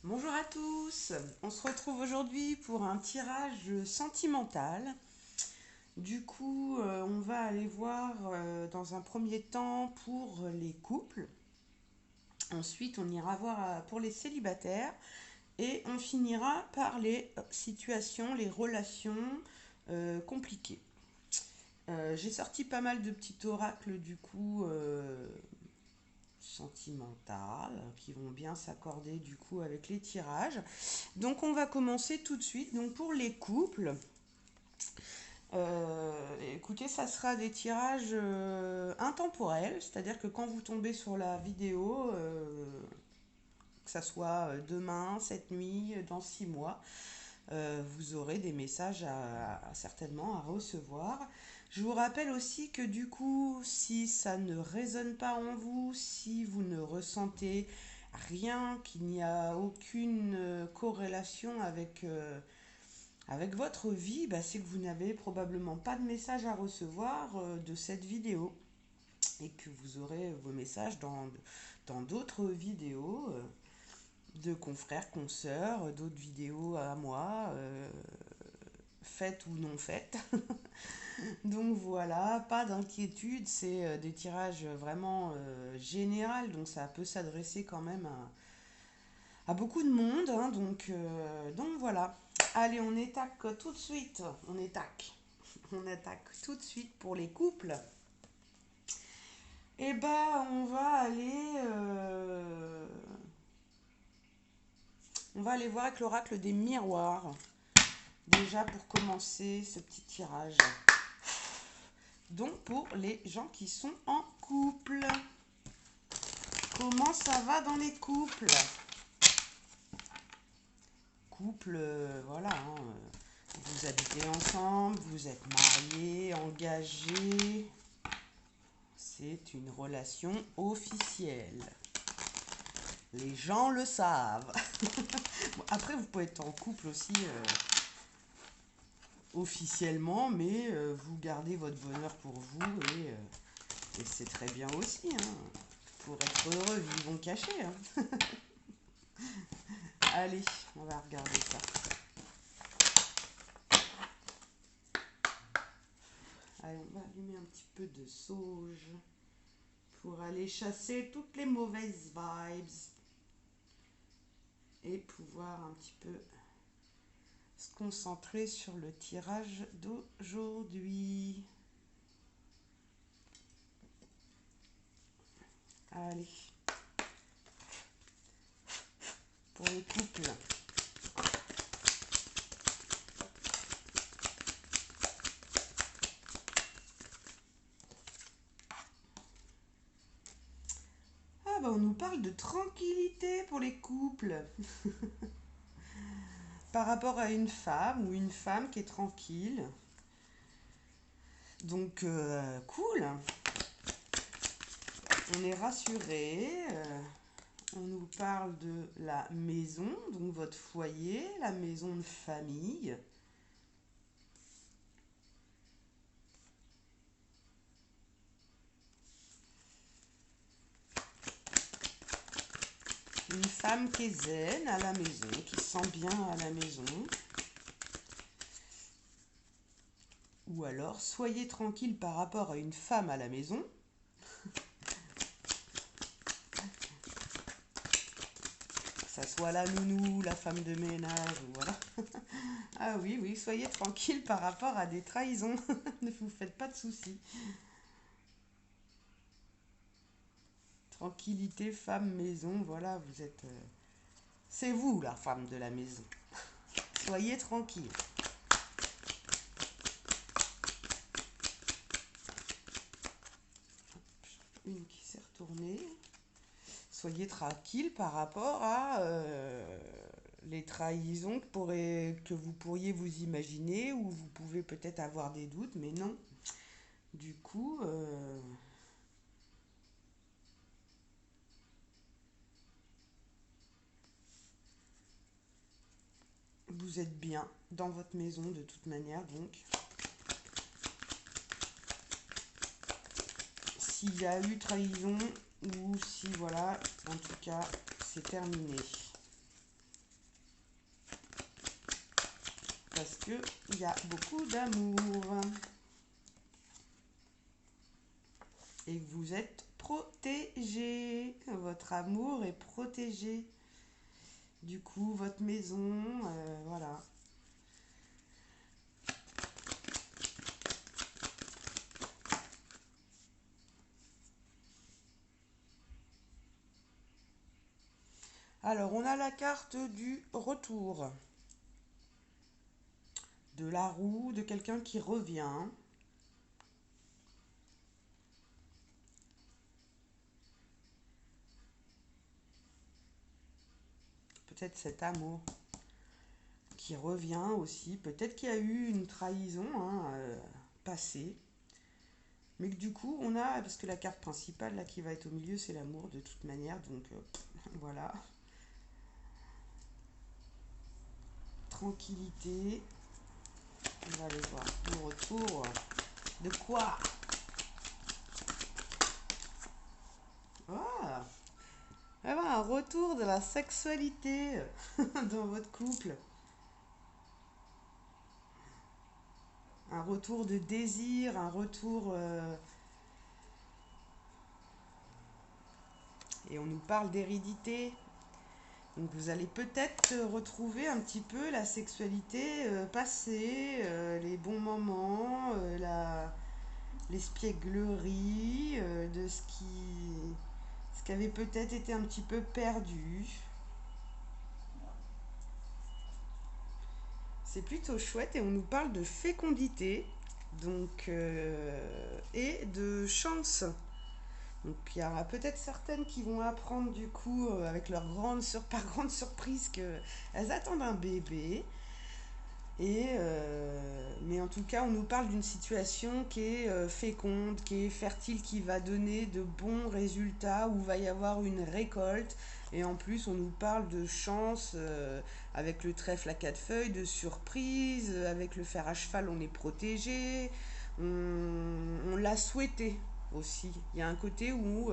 Bonjour à tous, on se retrouve aujourd'hui pour un tirage sentimental. Du coup, on va aller voir dans un premier temps pour les couples. Ensuite, on ira voir pour les célibataires. Et on finira par les situations, les relations compliquées. J'ai sorti pas mal de petits oracles du coup sentimentales qui vont bien s'accorder du coup avec les tirages. Donc on va commencer tout de suite. Donc pour les couples, écoutez, ça sera des tirages intemporels, c'est-à-dire que quand vous tombez sur la vidéo, que ça soit demain, cette nuit, dans 6 mois, vous aurez des messages certainement à recevoir. Je vous rappelle aussi que du coup, si ça ne résonne pas en vous, si vous ne ressentez rien, qu'il n'y a aucune corrélation avec votre vie, bah, c'est que vous n'avez probablement pas de message à recevoir de cette vidéo et que vous aurez vos messages dans d'autres vidéos de confrères, consoeurs, d'autres vidéos à moi, faites ou non faites. Donc voilà, pas d'inquiétude, c'est des tirages vraiment généraux, donc ça peut s'adresser quand même à beaucoup de monde, hein, donc voilà. Allez, on attaque tout de suite pour les couples. Et ben, on va aller voir avec l'oracle des miroirs. Déjà pour commencer ce petit tirage. Donc pour les gens qui sont en couple. Comment ça va dans les couples? Couple, voilà, hein, vous habitez ensemble, vous êtes mariés, engagés. C'est une relation officielle. Les gens le savent. Bon, après, vous pouvez être en couple aussi officiellement, mais vous gardez votre bonheur pour vous et c'est très bien aussi. Hein. Pour être heureux, vivons cachés. Hein. Allez, on va regarder ça. Allez, on va allumer un petit peu de sauge pour aller chasser toutes les mauvaises vibes et pouvoir un petit peu se concentrer sur le tirage d'aujourd'hui. Allez, pour les couples. Ah bah on nous parle de tranquillité pour les couples. Par rapport à une femme ou une femme qui est tranquille. Donc cool. On est rassuré. On nous parle de la maison, donc votre foyer, la maison de famille. Une femme qui est zen à la maison, qui se sent bien à la maison. Ou alors, soyez tranquille par rapport à une femme à la maison. Que ça soit la nounou, la femme de ménage, voilà. Ah oui, oui, soyez tranquille par rapport à des trahisons. Ne vous faites pas de soucis. Tranquillité, femme, maison, voilà, vous êtes... c'est vous la femme de la maison. Soyez tranquille. Une qui s'est retournée. Soyez tranquille par rapport à les trahisons que vous pourriez vous imaginer, ou vous pouvez peut-être avoir des doutes, mais non. Du coup, vous êtes bien dans votre maison de toute manière, donc s'il y a eu trahison ou si voilà, en tout cas, c'est terminé. qu'il y a beaucoup d'amour. Et que vous êtes protégé. Votre amour est protégé. Du coup, votre maison, voilà. Alors, on a la carte du retour. De la roue, de quelqu'un qui revient. Peut-être cet amour qui revient aussi. Peut-être qu'il y a eu une trahison passée. Mais que du coup, on a, parce que la carte principale là qui va être au milieu, c'est l'amour de toute manière. Donc voilà. Tranquillité. On va aller voir le retour. De quoi? Ah, avoir un retour de la sexualité dans votre couple. Un retour de désir, un retour... et on nous parle d'hérédité. Donc vous allez peut-être retrouver un petit peu la sexualité passée, les bons moments, l'espièglerie de ce qui avait peut-être été un petit peu perdu. C'est plutôt chouette et on nous parle de fécondité donc, et de chance. Donc il y aura peut-être certaines qui vont apprendre du coup avec leur par grande surprise qu'elles attendent un bébé. Mais en tout cas, on nous parle d'une situation qui est féconde, qui est fertile, qui va donner de bons résultats, où va y avoir une récolte. Et en plus, on nous parle de chance avec le trèfle à quatre feuilles, de surprise, avec le fer à cheval, on est protégé. On l'a souhaité aussi. Il y a un côté où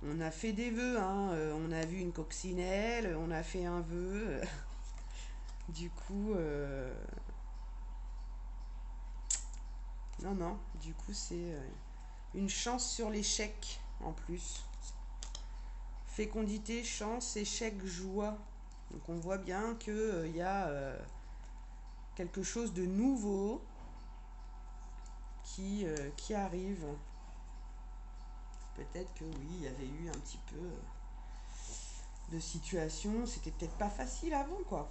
on a fait des vœux, hein, on a vu une coccinelle, on a fait un vœu. Du coup, non, non, du coup, c'est une chance sur l'échec en plus. Fécondité, chance, échec, joie. Donc on voit bien qu'il y a quelque chose de nouveau qui arrive. Peut-être que oui, il y avait eu un petit peu de situation, c'était peut-être pas facile avant, quoi.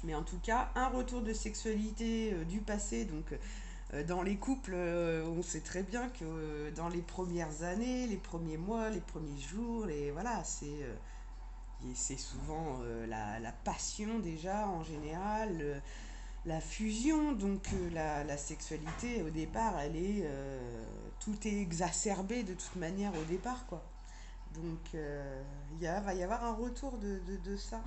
Mais en tout cas, un retour de sexualité du passé, donc dans les couples, on sait très bien que dans les premières années, les premiers mois, les premiers jours, voilà, c'est souvent la passion déjà en général, la fusion, donc la sexualité au départ, tout est exacerbé de toute manière au départ, quoi. Donc va y avoir un retour de ça.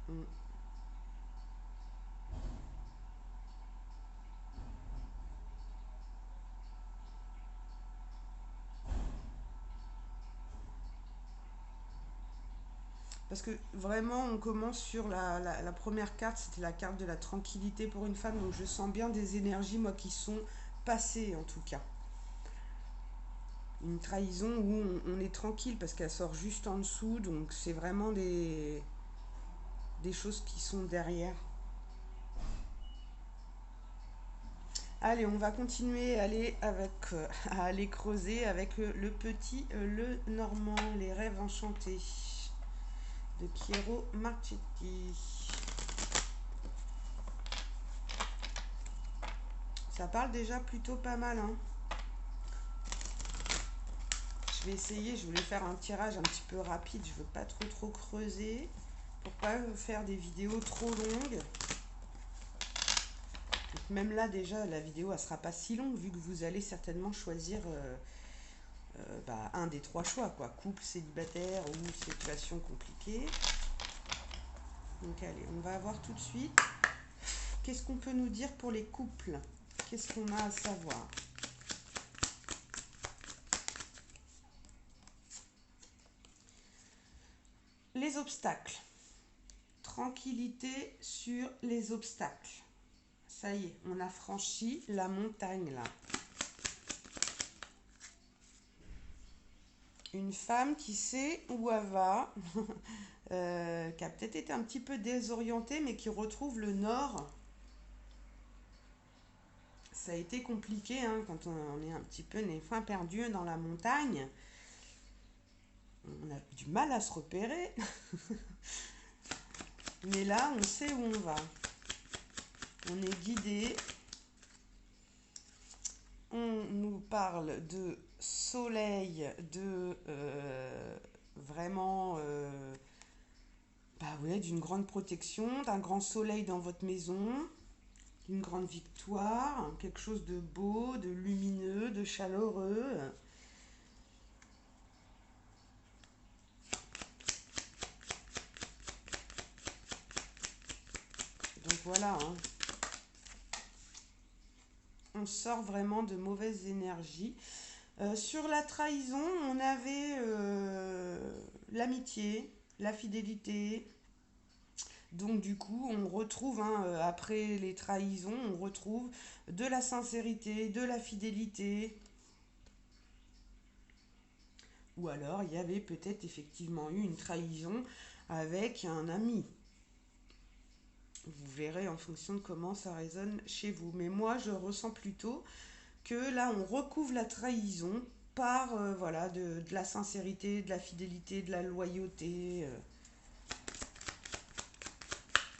Mm. Parce que vraiment, on commence sur la première carte, c'était la carte de la tranquillité pour une femme, donc je sens bien des énergies, moi, qui sont passées en tout cas. Une trahison où on est tranquille parce qu'elle sort juste en dessous, donc c'est vraiment des choses qui sont derrière. Allez, on va continuer à aller creuser avec le petit, le normand, les rêves enchantés de Piero Marchetti. Ça parle déjà plutôt pas mal, hein. Je vais essayer, je voulais faire un tirage un petit peu rapide, je veux pas trop creuser pour pas faire des vidéos trop longues. Donc même là déjà la vidéo elle sera pas si longue vu que vous allez certainement choisir un des trois choix, quoi, couple, célibataire ou situation compliquée. Donc allez, on va voir tout de suite qu'est-ce qu'on peut nous dire pour les couples qu'est-ce qu'on a à savoir? Les obstacles. Tranquillité sur les obstacles. Ça y est, on a franchi la montagne là. Une femme qui sait où elle va, qui a peut-être été un petit peu désorientée, mais qui retrouve le nord. Ça a été compliqué hein, quand on est un petit peu les fins perdus dans la montagne. On a du mal à se repérer. Mais là, on sait où on va. On est guidé. On nous parle de soleil, de vraiment bah ouais, d'une grande protection, d'un grand soleil dans votre maison, d'une grande victoire, quelque chose de beau, de lumineux, de chaleureux. Donc voilà, hein. On sort vraiment de mauvaises énergies. Sur la trahison, on avait l'amitié, la fidélité. Donc du coup, on retrouve, hein, après les trahisons, on retrouve de la sincérité, de la fidélité. Ou alors, il y avait peut-être effectivement eu une trahison avec un ami. Vous verrez en fonction de comment ça résonne chez vous. Mais moi, je ressens plutôt que là, on recouvre la trahison par voilà, de la sincérité, de la fidélité, de la loyauté.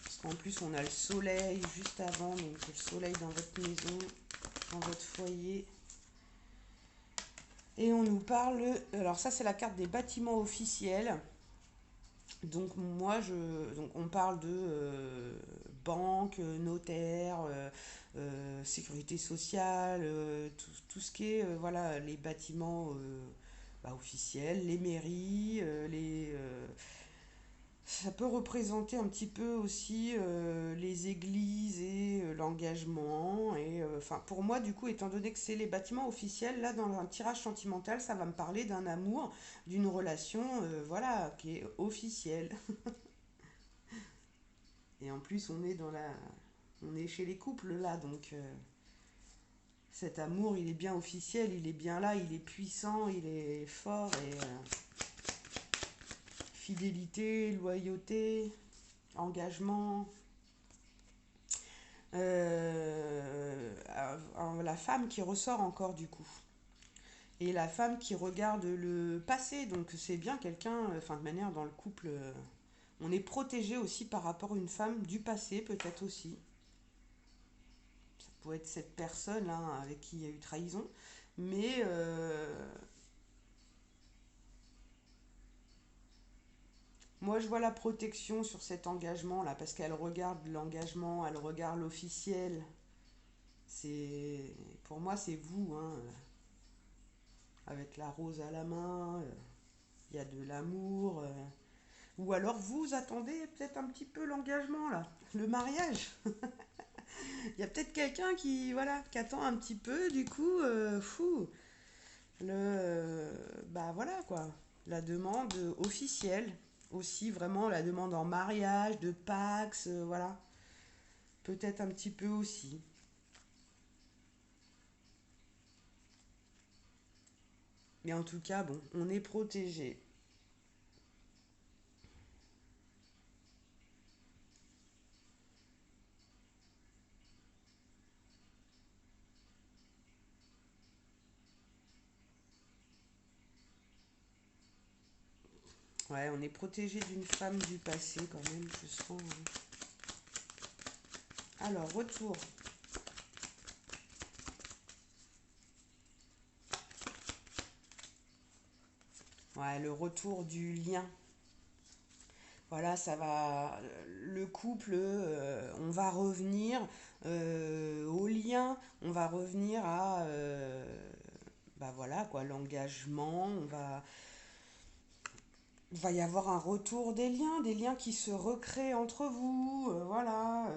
Parce qu'en plus, on a le soleil juste avant, donc le soleil dans votre maison, dans votre foyer. Et on nous parle, alors ça c'est la carte des bâtiments officiels. Donc donc on parle de banque, notaire, sécurité sociale, tout ce qui est voilà les bâtiments bah, officiels, les mairies, ça peut représenter un petit peu aussi les églises et l'engagement. Et enfin, pour moi, du coup, étant donné que c'est les bâtiments officiels, là, dans un tirage sentimental, ça va me parler d'un amour, d'une relation, voilà, qui est officielle. Et en plus, on est chez les couples là, donc cet amour, il est bien officiel, il est bien là, il est puissant, il est fort et fidélité, loyauté, engagement. La femme qui ressort encore du coup. Et la femme qui regarde le passé, donc c'est bien quelqu'un, enfin de manière dans le couple, on est protégé aussi par rapport à une femme du passé peut-être aussi. Ça pourrait être cette personne là avec qui il y a eu trahison. Mais moi je vois la protection sur cet engagement là, parce qu'elle regarde l'engagement, elle regarde l'officiel. C'est, pour moi c'est vous, hein, avec la rose à la main, il y a de l'amour. Ou alors vous attendez peut-être un petit peu l'engagement là, le mariage. Il y a peut-être quelqu'un qui voilà qui attend un petit peu du coup fou bah voilà quoi, la demande officielle aussi, vraiment la demande en mariage, de Pax, voilà, peut-être un petit peu aussi. Mais en tout cas bon, on est protégé. Ouais, on est protégé d'une femme du passé quand même, je sens, hein. Alors retour. Ouais, le retour du lien. Voilà, ça va. Le couple, on va revenir au lien, on va revenir à. Bah voilà, quoi, l'engagement, il va y avoir un retour des liens qui se recréent entre vous, voilà,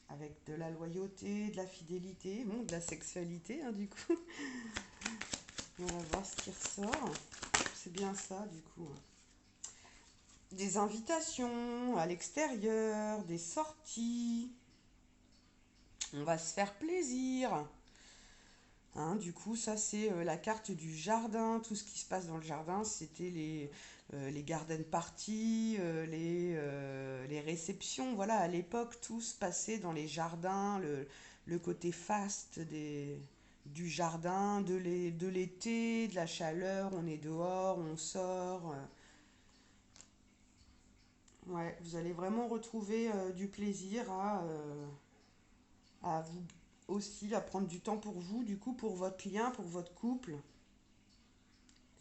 avec de la loyauté, de la fidélité, bon, de la sexualité, hein, du coup. On va voir ce qui ressort. C'est bien ça, du coup. Des invitations à l'extérieur, des sorties. On va se faire plaisir. Hein, du coup, ça c'est la carte du jardin. Tout ce qui se passe dans le jardin, c'était les garden parties, les réceptions. Voilà, à l'époque, tout se passait dans les jardins, le côté faste du jardin, de l'été, de la chaleur. On est dehors, on sort. Ouais, vous allez vraiment retrouver du plaisir à vous aussi, à prendre du temps pour vous, du coup, pour votre lien, pour votre couple.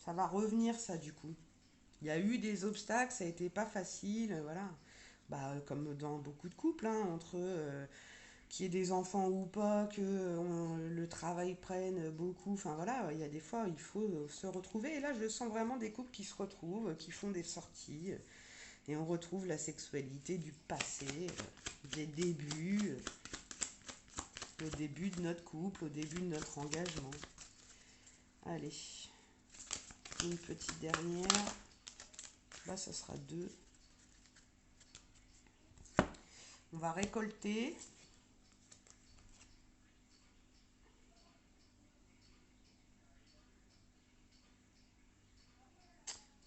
Ça va revenir, ça, du coup. Il y a eu des obstacles, ça a été pas facile, voilà. Bah, comme dans beaucoup de couples, hein, entre qu'il y ait des enfants ou pas, que le travail prenne beaucoup. Enfin voilà, il y a des fois, il faut se retrouver. Et là, je sens vraiment des couples qui se retrouvent, qui font des sorties. Et on retrouve la sexualité du passé, des débuts, le début de notre couple, au début de notre engagement. Allez, une petite dernière. Là, ça sera 2. On va récolter.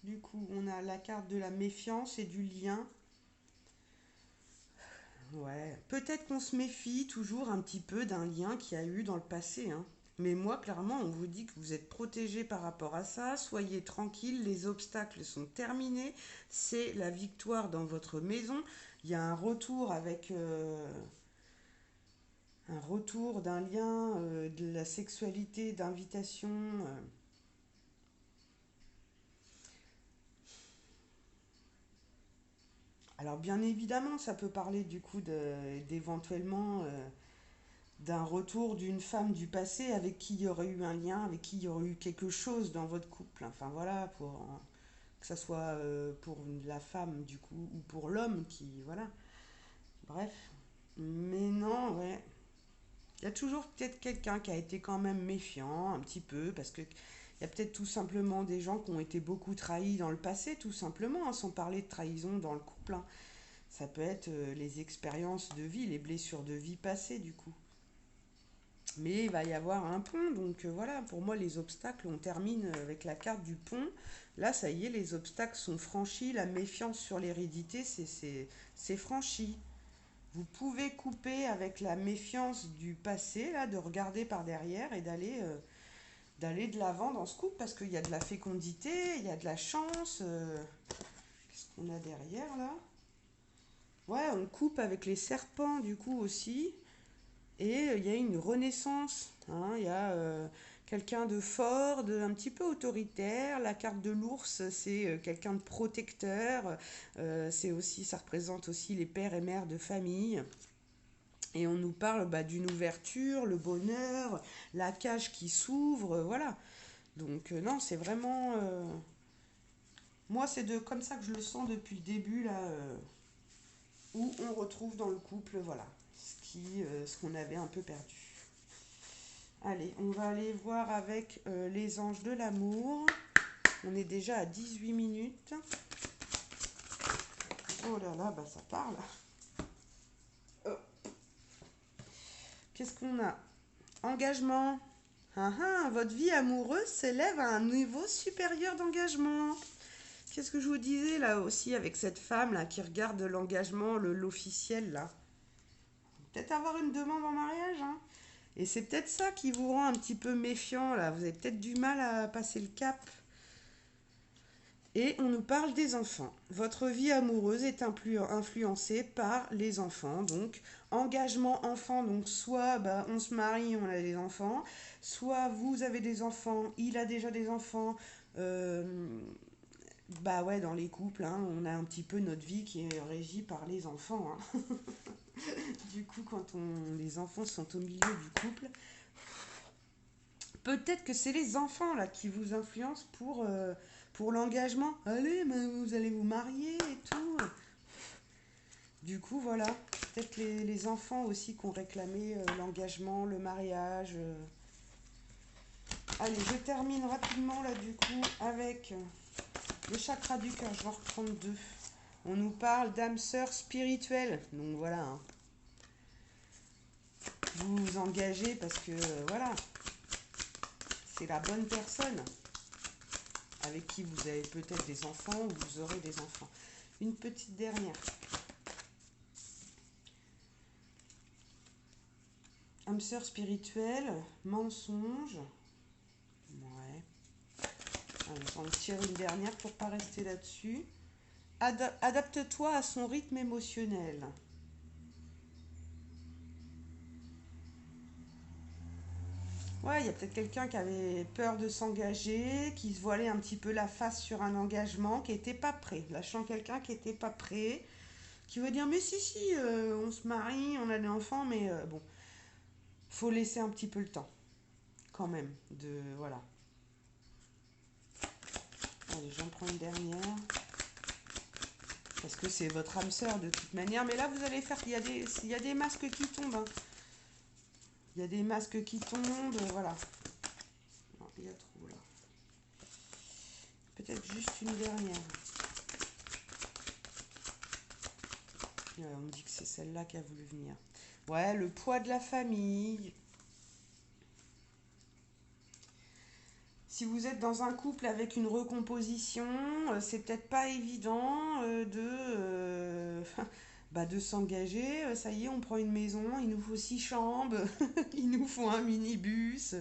Du coup, on a la carte de la méfiance et du lien. Ouais, peut-être qu'on se méfie toujours un petit peu d'un lien qu'il y a eu dans le passé, hein. Mais moi, clairement, on vous dit que vous êtes protégé par rapport à ça. Soyez tranquille, les obstacles sont terminés. C'est la victoire dans votre maison. Il y a un retour avec un retour d'un lien, de la sexualité, d'invitation. Alors bien évidemment, ça peut parler du coup d'éventuellement d'un retour d'une femme du passé avec qui il y aurait eu un lien, avec qui il y aurait eu quelque chose dans votre couple. Enfin voilà, que ça soit pour la femme du coup ou pour l'homme qui voilà. Bref, mais non, ouais. Il y a toujours peut-être quelqu'un qui a été quand même méfiant un petit peu parce que il y a peut-être tout simplement des gens qui ont été beaucoup trahis dans le passé, tout simplement, hein, sans parler de trahison dans le couple, hein. Ça peut être les expériences de vie, les blessures de vie passées du coup. Mais il va y avoir un pont, donc voilà, pour moi les obstacles, on termine avec la carte du pont. Là, ça y est, les obstacles sont franchis, la méfiance sur l'hérédité, c'est franchi. Vous pouvez couper avec la méfiance du passé, là, de regarder par derrière et d'aller de l'avant dans ce couple, parce qu'il y a de la fécondité, il y a de la chance. Qu'est-ce qu'on a derrière, là? Ouais, on coupe avec les serpents, du coup, aussi. Et il y a une renaissance, hein. Il y a quelqu'un de fort, un petit peu autoritaire. La carte de l'ours, c'est quelqu'un de protecteur. C'est aussi, ça représente aussi les pères et mères de famille. Et on nous parle bah, d'une ouverture, le bonheur, la cage qui s'ouvre, voilà. Donc non, c'est vraiment... moi, c'est comme ça que je le sens depuis le début, là, où on retrouve dans le couple, voilà, ce qu'on avait un peu perdu. Allez, on va aller voir avec les anges de l'amour. On est déjà à 18 minutes. Oh là là, bah ça parle. Oh. Qu'est-ce qu'on a? Engagement. Ah ah, votre vie amoureuse s'élève à un niveau supérieur d'engagement. Qu'est-ce que je vous disais là aussi avec cette femme là qui regarde l'engagement, l'officiel là? Peut-être avoir une demande en mariage, hein. Et c'est peut-être ça qui vous rend un petit peu méfiant là. Vous avez peut-être du mal à passer le cap. Et on nous parle des enfants. Votre vie amoureuse est influencée par les enfants. Donc, engagement enfant, donc soit bah, on se marie, on a des enfants, soit vous avez des enfants, il a déjà des enfants. Euh, bah ouais, dans les couples, hein, on a un petit peu notre vie qui est régie par les enfants, hein. Du coup, quand les enfants sont au milieu du couple, peut-être que c'est les enfants là qui vous influencent pour l'engagement. Allez, mais vous allez vous marier et tout. Du coup, voilà. peut-être les enfants aussi qui ont réclamé l'engagement, le mariage. Allez, je termine rapidement là du coup avec le chakra du cœur. Je vais en reprendre deux. On nous parle d'âme sœur spirituelle. Donc voilà, hein. Vous vous engagez parce que voilà, c'est la bonne personne avec qui vous avez peut-être des enfants ou vous aurez des enfants. Une petite dernière. Âme sœur spirituelle, mensonge. Ouais. Allez, j'en tire une dernière pour pas rester là-dessus. Adapte-toi à son rythme émotionnel. Ouais, il y a peut-être quelqu'un qui avait peur de s'engager, qui se voilait un petit peu la face sur un engagement, qui n'était pas prêt. Là, je sens quelqu'un qui n'était pas prêt, qui veut dire, mais si, si, on se marie, on a des enfants, mais bon, faut laisser un petit peu le temps, quand même, de, voilà. Allez, j'en prends une dernière, parce que c'est votre âme sœur de toute manière, mais là, vous allez faire, il y a des masques qui tombent, hein. Il y a des masques qui tombent, voilà. Non, il y a trop, là. Peut-être juste une dernière. On me dit que c'est celle-là qui a voulu venir. Ouais, le poids de la famille. Si vous êtes dans un couple avec une recomposition, c'est peut-être pas évident de s'engager. Ça y est, on prend une maison, il nous faut 6 chambres, il nous faut un minibus.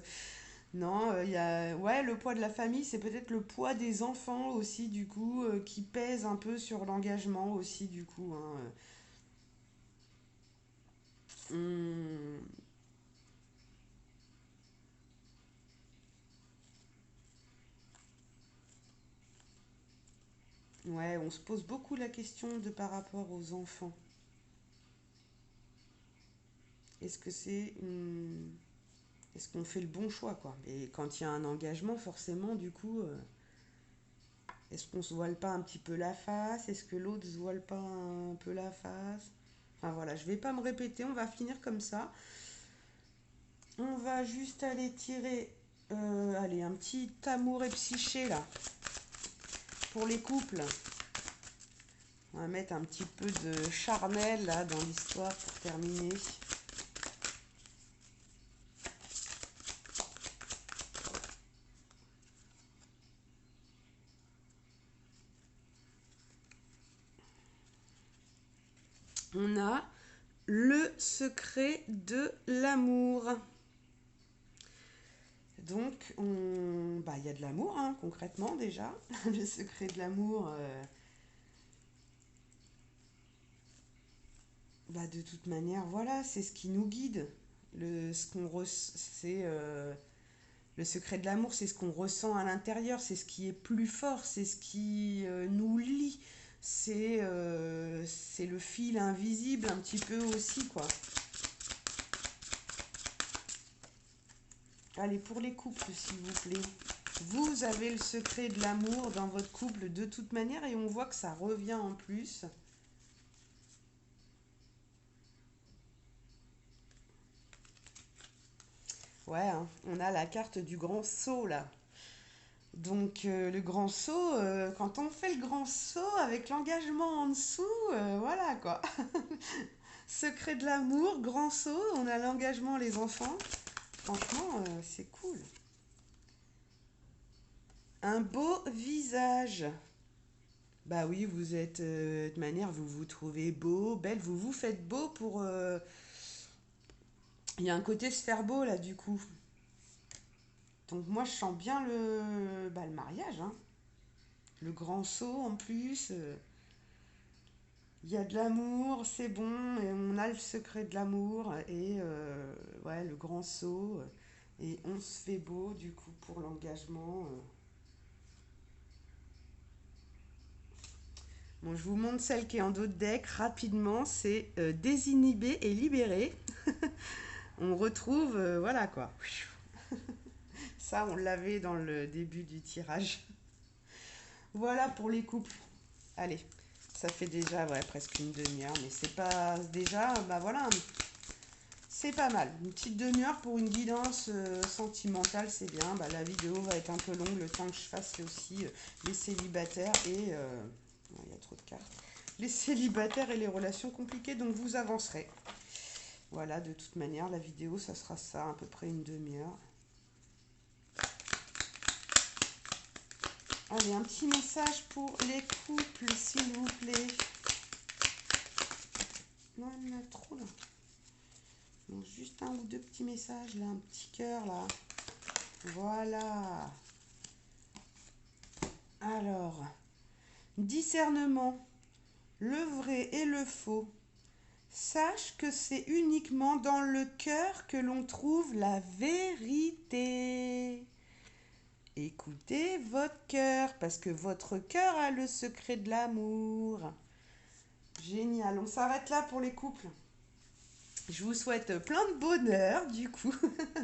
Non, ouais, le poids de la famille, c'est peut-être le poids des enfants aussi, du coup, qui pèse un peu sur l'engagement aussi, du coup, hein. Hum, ouais, on se pose beaucoup la question de par rapport aux enfants. Est-ce que est-ce qu'on fait le bon choix, quoi? Et quand il y a un engagement, forcément, du coup, est-ce qu'on se voile pas un petit peu la face? Est-ce que l'autre se voile pas un peu la face? Enfin voilà, je vais pas me répéter, on va finir comme ça. On va juste aller tirer, allez, un petit amour et psyché là, pour les couples. On va mettre un petit peu de charnel là dans l'histoire pour terminer. On a le secret de l'amour. Donc, il y a de l'amour, hein, concrètement déjà. Le secret de l'amour, de toute manière, voilà, c'est ce qui nous guide. Le secret de l'amour, c'est ce qu'on ressent à l'intérieur, c'est ce qui est plus fort, c'est ce qui nous lie. C'est le fil invisible un petit peu aussi, quoi. Allez, pour les couples, s'il vous plaît. Vous avez le secret de l'amour dans votre couple de toute manière et on voit que ça revient en plus. Ouais, hein, on a la carte du grand saut là. Donc le grand saut, quand on fait le grand saut avec l'engagement en dessous, voilà quoi. Secret de l'amour, grand saut, on a l'engagement les enfants. Franchement, c'est cool. Un beau visage. Bah oui, vous êtes de manière, vous vous trouvez beau, belle, vous vous faites beau pour. Il y a un côté se faire beau là du coup. Donc moi je sens bien le mariage, hein. Le grand saut en plus. Il y a de l'amour, c'est bon, et on a le secret de l'amour et ouais, le grand saut. Et on se fait beau du coup pour l'engagement. Bon, je vous montre celle qui est en dos de deck rapidement, c'est désinhibé et libéré. On retrouve, voilà quoi. Ça, on l'avait dans le début du tirage. Voilà pour les couples. Allez, Ça fait déjà ouais, presque une demi-heure, mais c'est pas déjà, bah voilà, c'est pas mal. Une petite demi-heure pour une guidance sentimentale, c'est bien. Bah, la vidéo va être un peu longue, le temps que je fasse aussi les célibataires et... non, il y a trop de cartes. Les célibataires et les relations compliquées, donc vous avancerez. Voilà, de toute manière, la vidéo, ça sera ça, à peu près une demi-heure. Allez, un petit message pour les couples, s'il vous plaît. Non, il y en a trop, là. Donc, juste un ou deux petits messages, là, un petit cœur, là. Voilà. Alors, discernement, le vrai et le faux. Sache que c'est uniquement dans le cœur que l'on trouve la vérité. Écoutez votre cœur, parce que votre cœur a le secret de l'amour. Génial, on s'arrête là pour les couples. Je vous souhaite plein de bonheur, du coup,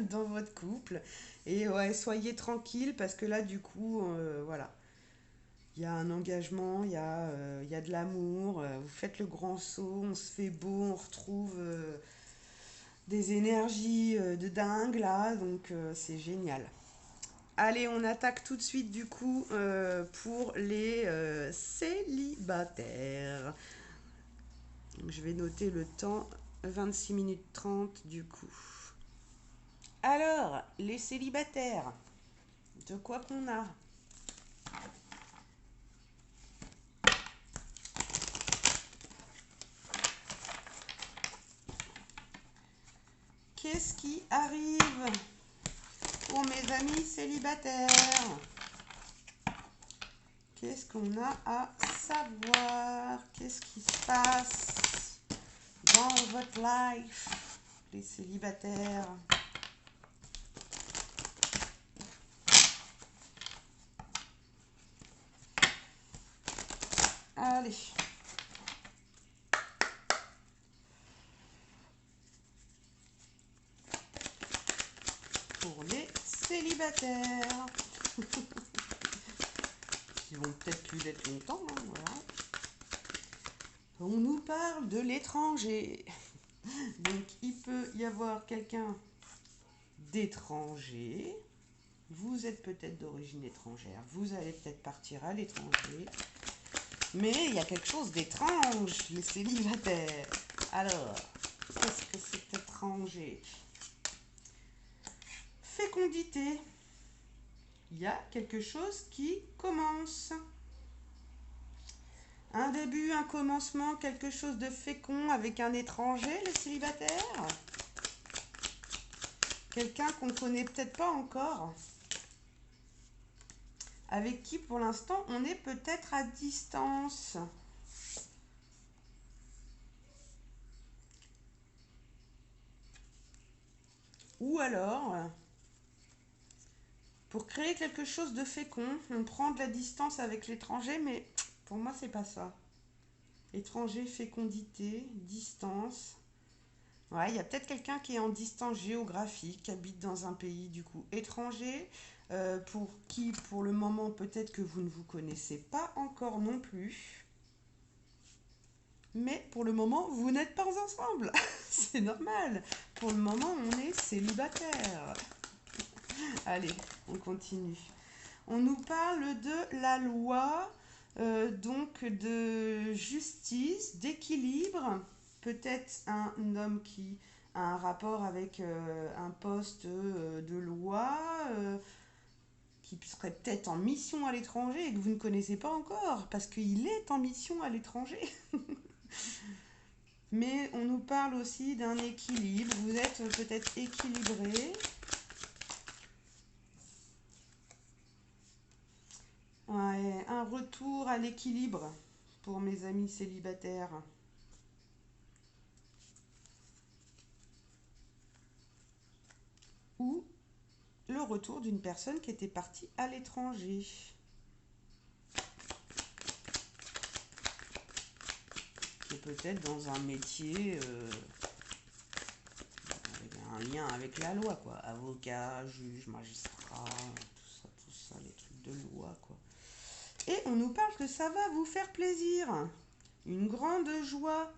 dans votre couple. Et ouais, soyez tranquille, parce que là, du coup, voilà. Il y a un engagement, il y a de l'amour. Vous faites le grand saut, on se fait beau, on retrouve des énergies de dingue, là. Donc, c'est génial. Allez, on attaque tout de suite du coup pour les célibataires. Donc, je vais noter le temps, 26 minutes 30 du coup. Alors, les célibataires, de quoi qu'on a? Qu'est-ce qui arrive pour mes amis célibataires? Qu'est-ce qu'on a à savoir? Qu'est-ce qui se passe dans votre life, les célibataires? Allez. Pour les célibataires. Ils vont peut-être plus d'être longtemps, hein, voilà. On nous parle de l'étranger. Donc, il peut y avoir quelqu'un d'étranger. Vous êtes peut-être d'origine étrangère. Vous allez peut-être partir à l'étranger. Mais il y a quelque chose d'étrange, les célibataires. Alors, qu'est-ce que c'est étranger? Fécondité. Il y a quelque chose qui commence. Un début, un commencement, quelque chose de fécond avec un étranger, les célibataires. Quelqu'un qu'on ne connaît peut-être pas encore. Avec qui pour l'instant on est peut-être à distance. Ou alors, pour créer quelque chose de fécond, on prend de la distance avec l'étranger, mais pour moi c'est pas ça. Étranger, fécondité, distance. Ouais, il y a peut-être quelqu'un qui est en distance géographique, qui habite dans un pays du coup étranger, pour qui pour le moment peut-être que vous ne vous connaissez pas encore non plus. Mais pour le moment, vous n'êtes pas ensemble. C'est normal. Pour le moment, on est célibataire. Allez, on continue. On nous parle de la loi, donc de justice, d'équilibre. Peut-être un homme qui a un rapport avec un poste de loi, qui serait peut-être en mission à l'étranger et que vous ne connaissez pas encore, parce qu'il est en mission à l'étranger. Mais on nous parle aussi d'un équilibre. Vous êtes peut-être équilibré. Ouais, un retour à l'équilibre pour mes amis célibataires. Ou le retour d'une personne qui était partie à l'étranger. Qui est peut-être dans un métier avec un lien avec la loi, quoi. Avocat, juge, magistrat, tout ça, les trucs de loi, quoi. Et on nous parle que ça va vous faire plaisir. Une grande joie.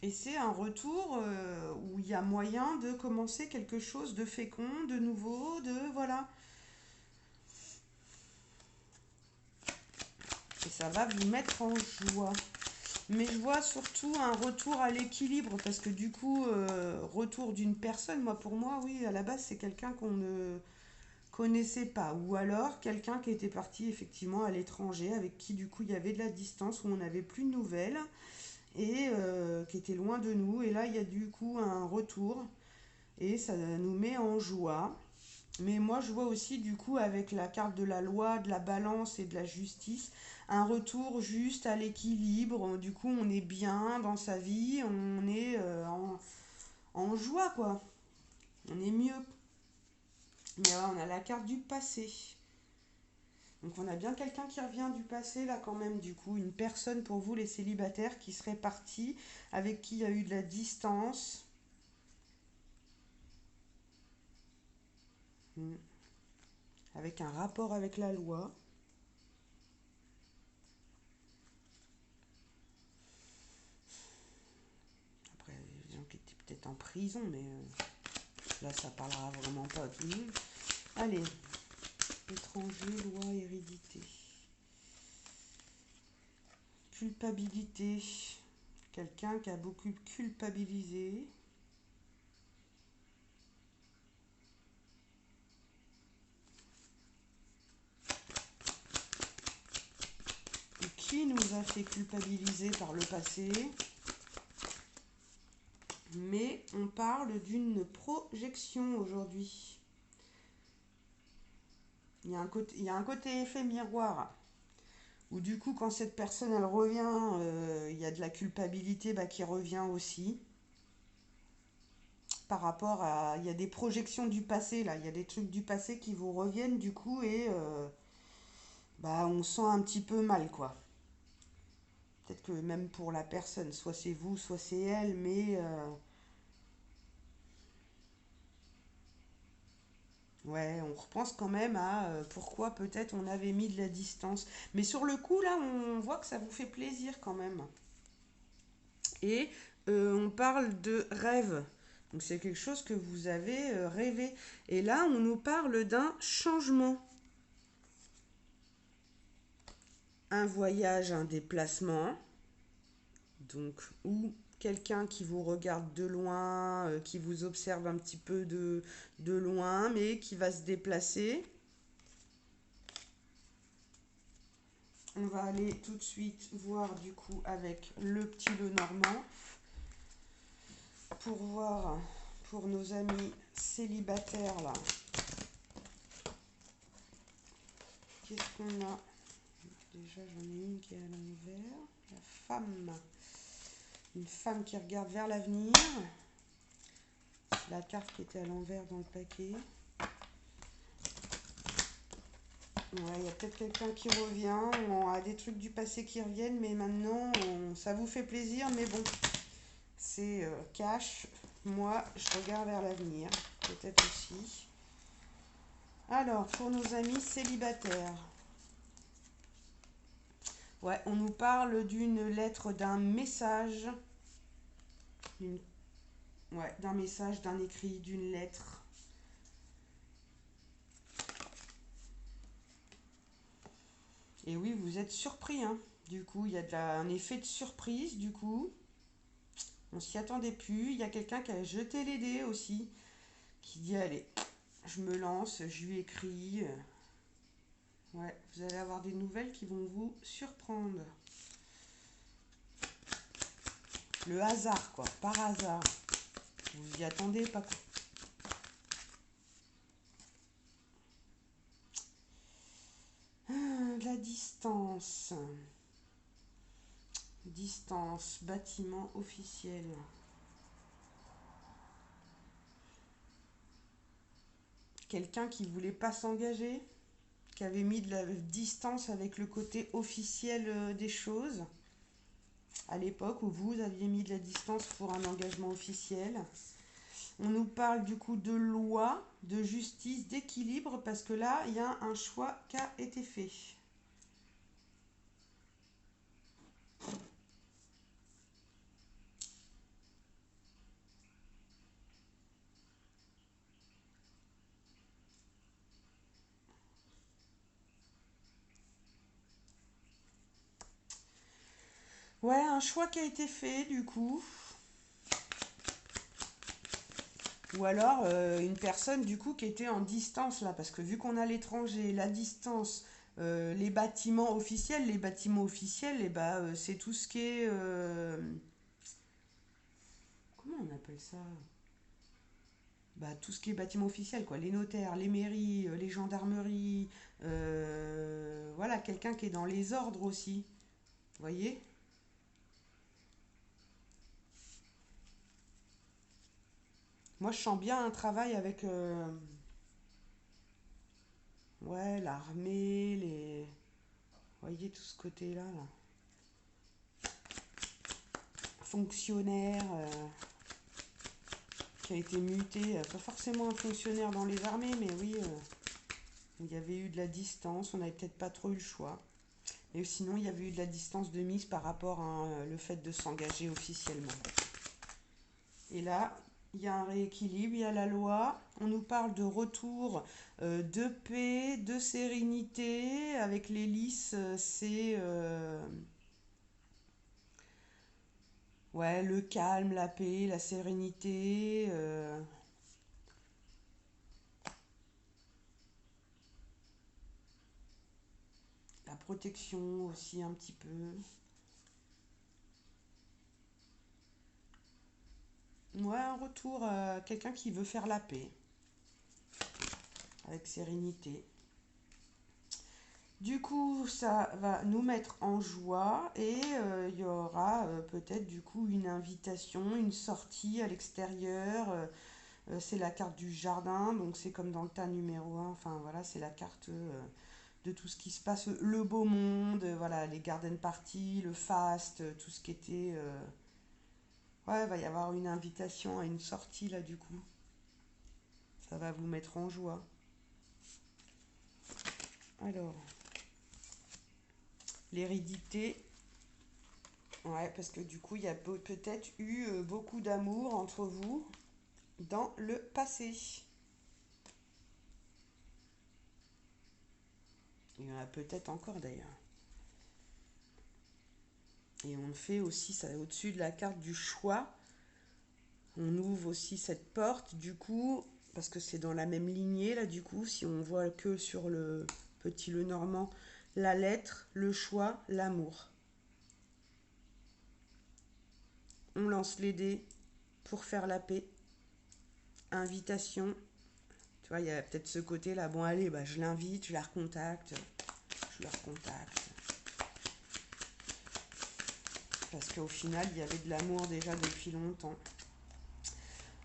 Et c'est un retour où il y a moyen de commencer quelque chose de fécond, de nouveau, de voilà. Et ça va vous mettre en joie. Mais je vois surtout un retour à l'équilibre parce que du coup, retour d'une personne, moi pour moi, oui, à la base, c'est quelqu'un qu'on ne connaissait pas. Ou alors quelqu'un qui était parti effectivement à l'étranger, avec qui du coup il y avait de la distance, où on n'avait plus de nouvelles et qui était loin de nous. Et là, il y a du coup un retour et ça nous met en joie. Mais moi, je vois aussi, du coup, avec la carte de la loi, de la balance et de la justice, un retour juste à l'équilibre. Du coup, on est bien dans sa vie, on est en joie, quoi. On est mieux. Mais là, on a la carte du passé. Donc, on a bien quelqu'un qui revient du passé, là, quand même, du coup. Une personne pour vous, les célibataires, qui serait partie, avec qui il y a eu de la distance. Hmm. Avec un rapport avec la loi. Après, les gens qui étaient peut-être en prison, mais là, ça parlera vraiment pas à tout le monde. Allez, étranger, loi, hérédité. Culpabilité. Quelqu'un qui a beaucoup culpabilisé. Et qui nous a fait culpabiliser par le passé. Mais on parle d'une projection aujourd'hui. Il y a un côté effet miroir. Où du coup, quand cette personne, elle revient, il y a de la culpabilité qui revient aussi. Par rapport à... Il y a des projections du passé, là. Il y a des trucs du passé qui vous reviennent, du coup, et on se sent un petit peu mal, quoi. Peut-être que même pour la personne, soit c'est vous, soit c'est elle, mais... ouais, on repense quand même à pourquoi peut-être on avait mis de la distance. Mais sur le coup, là, on voit que ça vous fait plaisir quand même. Et on parle de rêve. Donc c'est quelque chose que vous avez rêvé. Et là, on nous parle d'un changement. Un voyage, un déplacement. Donc, ou quelqu'un qui vous regarde de loin, qui vous observe un petit peu de loin, mais qui va se déplacer. On va aller tout de suite voir du coup avec le petit Lenormand pour voir pour nos amis célibataires là. Qu'est-ce qu'on a? Déjà j'en ai une qui est à l'envers. La femme. Une femme qui regarde vers l'avenir. La carte qui était à l'envers dans le paquet. Ouais, il y a peut-être quelqu'un qui revient, on a des trucs du passé qui reviennent, mais maintenant, ça vous fait plaisir, mais bon, c'est cash. Moi, je regarde vers l'avenir, peut-être aussi. Alors, pour nos amis célibataires, ouais, on nous parle d'une lettre, d'un message, d'une- ouais, d'un message, d'un écrit, d'une lettre. Et oui, vous êtes surpris, hein. Du coup, il y a un effet de surprise, du coup. On s'y attendait plus. Il y a quelqu'un qui a jeté les dés aussi, qui dit allez, je me lance, je lui écris. Ouais, vous allez avoir des nouvelles qui vont vous surprendre. Le hasard, quoi, par hasard. Vous y attendez pas. De la distance. Distance, bâtiment officiel. Quelqu'un qui voulait pas s'engager, qui avait mis de la distance avec le côté officiel des choses, à l'époque où vous aviez mis de la distance pour un engagement officiel. On nous parle du coup de loi, de justice, d'équilibre, parce que là, il y a un choix qui a été fait. Ouais, un choix qui a été fait du coup. Ou alors une personne du coup qui était en distance là, parce que vu qu'on a l'étranger, la distance, les bâtiments officiels, et bah, c'est tout ce qui est... comment on appelle ça? Bah, tout ce qui est bâtiment officiel, quoi. Les notaires, les mairies, les gendarmeries, voilà, quelqu'un qui est dans les ordres aussi. Vous voyez? Moi, je sens bien un travail avec, ouais, l'armée, les... Vous voyez tout ce côté-là, là. Fonctionnaire qui a été muté, pas forcément un fonctionnaire dans les armées, mais oui, il y avait eu de la distance, on n'avait peut-être pas trop eu le choix. Et sinon, il y avait eu de la distance de mise par rapport à le fait de s'engager officiellement. Et là, il y a un rééquilibre, il y a la loi. On nous parle de retour, de paix, de sérénité. Avec l'hélice, c'est ouais, le calme, la paix, la sérénité. La protection aussi un petit peu. Ouais, un retour à quelqu'un qui veut faire la paix, avec sérénité. Du coup, ça va nous mettre en joie et il y aura peut-être du coup une invitation, une sortie à l'extérieur. C'est la carte du jardin, donc c'est comme dans le tas numéro un. Enfin voilà, c'est la carte de tout ce qui se passe, le beau monde, voilà, les garden parties, le fast, tout ce qui était... ouais, il va y avoir une invitation à une sortie là du coup. Ça va vous mettre en joie. Alors, l'hérédité, ouais, parce que du coup, il y a peut-être eu beaucoup d'amour entre vous dans le passé. Il y en a peut-être encore d'ailleurs. Et on fait aussi, ça au-dessus de la carte du choix, on ouvre aussi cette porte, du coup, parce que c'est dans la même lignée, là, du coup, si on voit que sur le petit le normand, la lettre, le choix, l'amour. On lance les dés pour faire la paix. Invitation. Tu vois, il y a peut-être ce côté-là. Bon, allez, bah, je l'invite, je la recontacte. Je la recontacte. Parce qu'au final, il y avait de l'amour déjà depuis longtemps.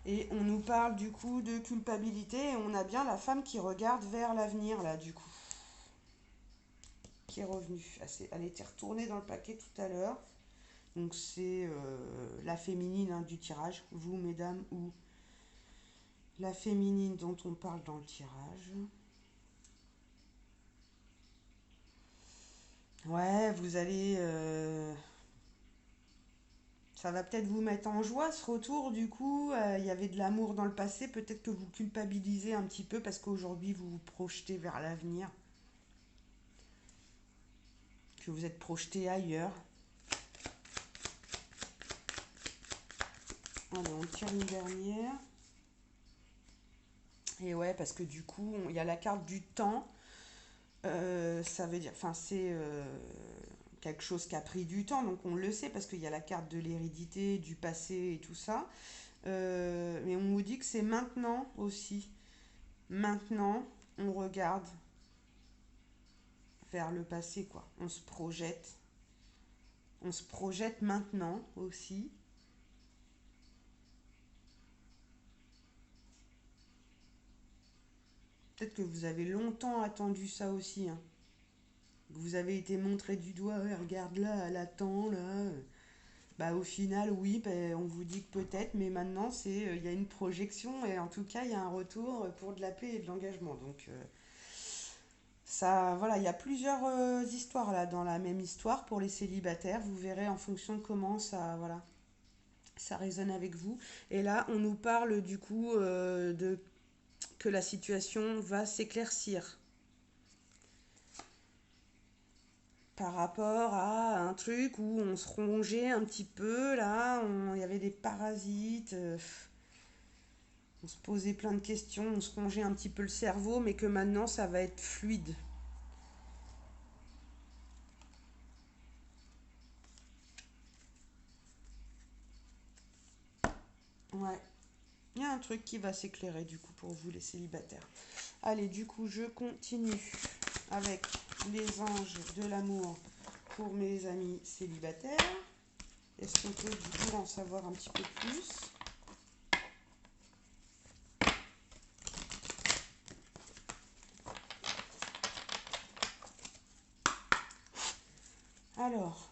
Et on nous parle du coup de culpabilité. Et on a bien la femme qui regarde vers l'avenir, là, du coup. Qui est revenue. Elle était retournée dans le paquet tout à l'heure. Donc c'est la féminine hein, du tirage. Vous, mesdames, ou la féminine dont on parle dans le tirage. Ouais, vous allez... ça va peut-être vous mettre en joie ce retour du coup. Il y avait de l'amour dans le passé. Peut-être que vous culpabilisez un petit peu parce qu'aujourd'hui vous vous projetez vers l'avenir. Que vous êtes projeté ailleurs. Allez, on tire une dernière. Et ouais, parce que du coup, il y a la carte du temps. Ça veut dire... Enfin, c'est... quelque chose qui a pris du temps, donc on le sait parce qu'il y a la carte de l'hérédité, du passé et tout ça. Mais on vous dit que c'est maintenant aussi. Maintenant, on regarde vers le passé, quoi. On se projette. On se projette maintenant aussi. Peut-être que vous avez longtemps attendu ça aussi. Hein. Vous avez été montré du doigt, ouais, regarde là, elle attend, là. Bah, au final, oui, ben, on vous dit que peut-être, mais maintenant, il y a une projection et en tout cas, il y a un retour pour de la paix et de l'engagement. Donc, ça, voilà, il y a plusieurs histoires là dans la même histoire pour les célibataires. Vous verrez en fonction de comment ça, voilà, ça résonne avec vous. Et là, on nous parle du coup de que la situation va s'éclaircir par rapport à un truc où on se rongeait un petit peu, là, il y avait des parasites, on se posait plein de questions, on se rongeait un petit peu le cerveau, mais que maintenant ça va être fluide. Ouais, il y a un truc qui va s'éclairer du coup pour vous les célibataires. Allez, du coup, je continue avec les anges de l'amour pour mes amis célibataires. Est-ce qu'on peut du coup en savoir un petit peu plus? Alors,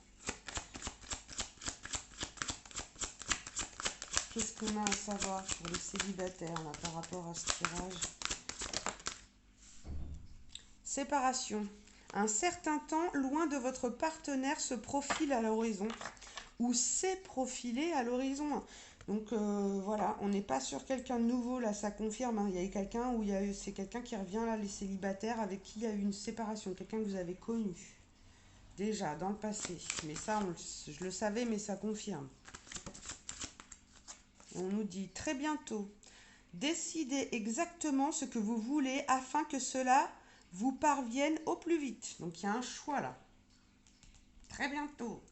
qu'est-ce qu'on a à savoir sur les célibataires là, par rapport à ce tirage? Séparation. Un certain temps loin de votre partenaire se profile à l'horizon ou s'est profilé à l'horizon. Donc voilà, on n'est pas sur quelqu'un de nouveau, là ça confirme, hein. Il y a eu quelqu'un où c'est quelqu'un qui revient là, les célibataires avec qui il y a eu une séparation, quelqu'un que vous avez connu déjà dans le passé. Mais ça, je le savais, mais ça confirme. On nous dit très bientôt, décidez exactement ce que vous voulez afin que cela vous parvienne au plus vite. Donc il y a un choix là. Très bientôt.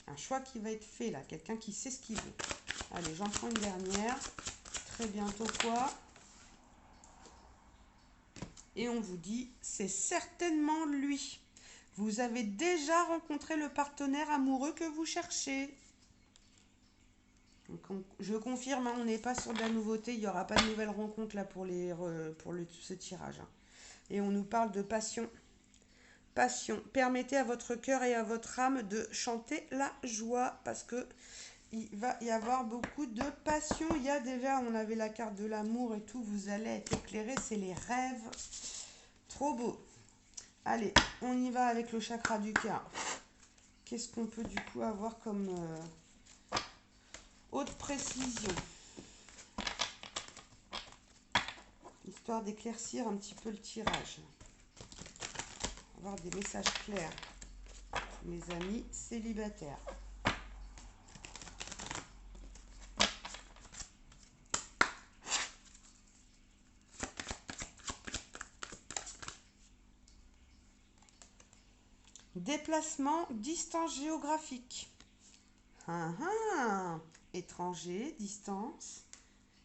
Un choix qui va être fait là. Quelqu'un qui sait ce qu'il veut. Allez, j'en prends une dernière. Très bientôt quoi? Et on vous dit, c'est certainement lui. Vous avez déjà rencontré le partenaire amoureux que vous cherchez. Donc je confirme, hein, on n'est pas sur de la nouveauté. Il n'y aura pas de nouvelles rencontres là ce tirage, hein. Et on nous parle de passion. Passion. Permettez à votre cœur et à votre âme de chanter la joie parce que il va y avoir beaucoup de passion. Il y a déjà, on avait la carte de l'amour et tout, vous allez être éclairé, c'est les rêves. Trop beau. Allez, on y va avec le chakra du cœur. Qu'est-ce qu'on peut du coup avoir comme haute précision? Histoire d'éclaircir un petit peu le tirage. Avoir des messages clairs. Mes amis célibataires. Déplacement, distance géographique. Ah, ah. Étranger, distance.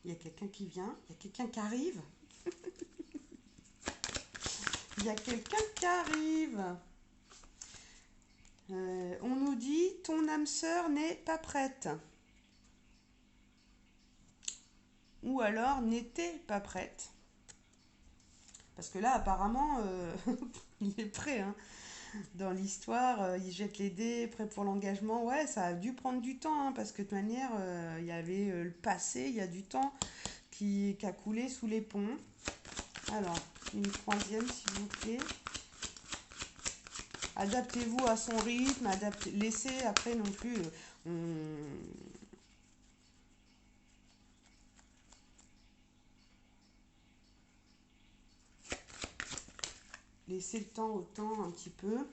Il y a quelqu'un qui vient, il y a quelqu'un qui arrive. Il y a quelqu'un qui arrive. On nous dit, ton âme sœur n'est pas prête. Ou alors n'était pas prête. Parce que là, apparemment, il est prêt, hein. Dans l'histoire, il jette les dés, prêt pour l'engagement. Ouais, ça a dû prendre du temps, hein, parce que de toute manière, il y avait le passé, il y a du temps qui a coulé sous les ponts. Alors, une troisième, s'il vous plaît. Adaptez-vous à son rythme, laissez après non plus. Laissez le temps au temps un petit peu.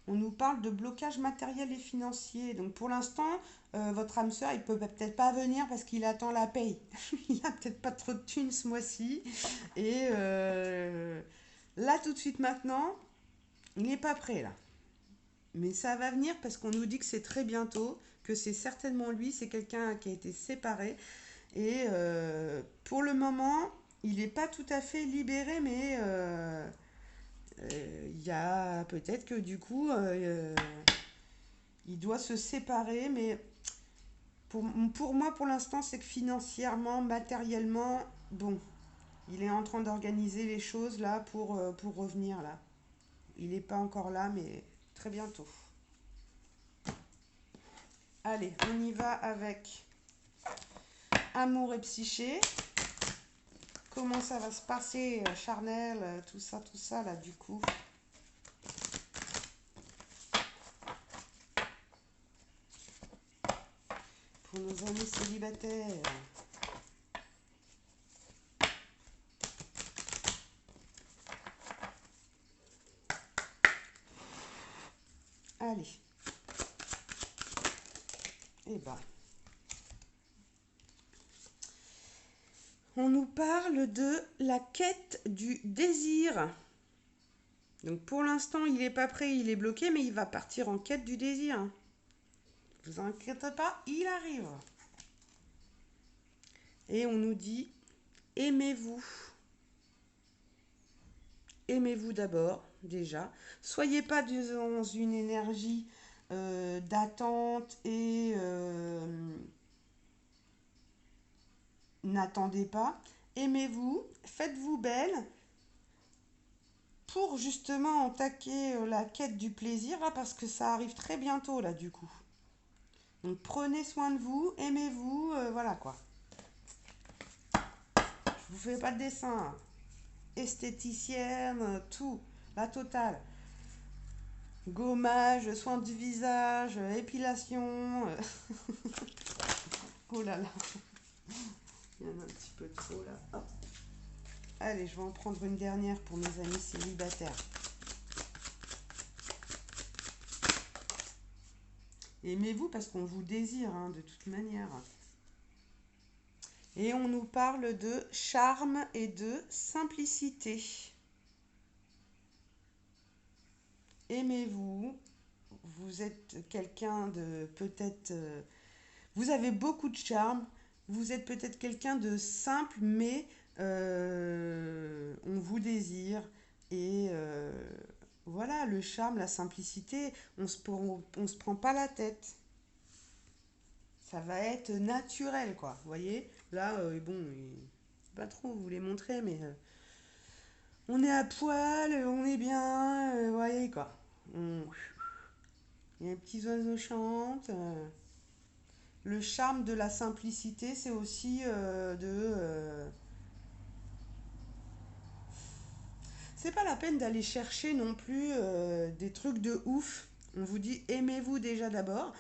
On nous parle de blocage matériel et financier. Donc pour l'instant, votre âme sœur, il peut peut-être pas venir parce qu'il attend la paye. Il a peut-être pas trop de thunes ce mois-ci. Et là, tout de suite maintenant, il n'est pas prêt là. Mais ça va venir parce qu'on nous dit que c'est très bientôt, que c'est certainement lui, c'est quelqu'un qui a été séparé. Et pour le moment, il n'est pas tout à fait libéré, mais il y a peut-être que du coup, il doit se séparer. Mais pour moi, pour l'instant, c'est que financièrement, matériellement, bon, il est en train d'organiser les choses là pour revenir là. Il n'est pas encore là, mais très bientôt. Allez, on y va avec amour et psyché. Comment ça va se passer, charnel, tout ça, là, du coup. Pour nos amis célibataires. Allez. Eh ben. On nous parle de la quête du désir. Donc pour l'instant, il n'est pas prêt, il est bloqué, mais il va partir en quête du désir. Ne vous inquiétez pas, il arrive. Et on nous dit, aimez-vous. Aimez-vous d'abord, déjà. Soyez pas dans une énergie d'attente et n'attendez pas. Aimez-vous, faites-vous belle pour justement attaquer la quête du plaisir, là, parce que ça arrive très bientôt, là, du coup. Donc prenez soin de vous, aimez-vous, voilà quoi. Je vous fais pas de dessin, hein. Esthéticienne, tout, la totale. Gommage, soins du visage, épilation. Oh là là, il y en a un petit peu trop là. Hop. Allez, je vais en prendre une dernière pour mes amis célibataires. Aimez-vous parce qu'on vous désire, hein, de toute manière. Et on nous parle de charme et de simplicité. Aimez-vous. Vous êtes quelqu'un de peut-être... vous avez beaucoup de charme. Vous êtes peut-être quelqu'un de simple, mais on vous désire. Et voilà, le charme, la simplicité, on se prend pas la tête. Ça va être naturel, quoi. Vous voyez? Là, bon, pas trop vous les montrer, mais on est à poil, on est bien, vous voyez, quoi. Il y a des petits oiseaux chantent. Le charme de la simplicité, c'est aussi c'est pas la peine d'aller chercher non plus des trucs de ouf. On vous dit aimez-vous déjà d'abord.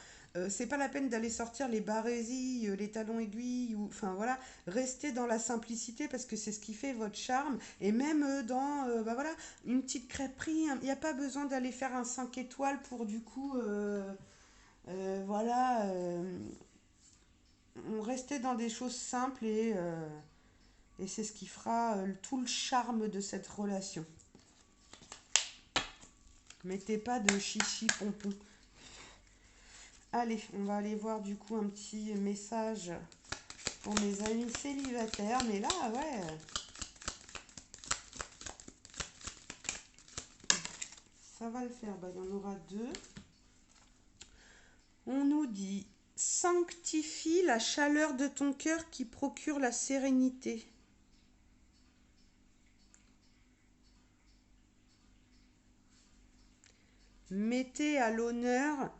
C'est pas la peine d'aller sortir les barésies, les talons aiguilles, ou enfin voilà, restez dans la simplicité parce que c'est ce qui fait votre charme. Et même dans bah voilà, une petite crêperie, il n'y a pas besoin d'aller faire un 5 étoiles pour du coup voilà, on restait dans des choses simples et c'est ce qui fera tout le charme de cette relation. Mettez pas de chichi pompon. Allez, on va aller voir du coup un petit message pour mes amis célibataires. Mais là, ouais, ça va le faire. Bah, il y en aura deux. On nous dit sanctifie la chaleur de ton cœur qui procure la sérénité. Mettez à l'honneur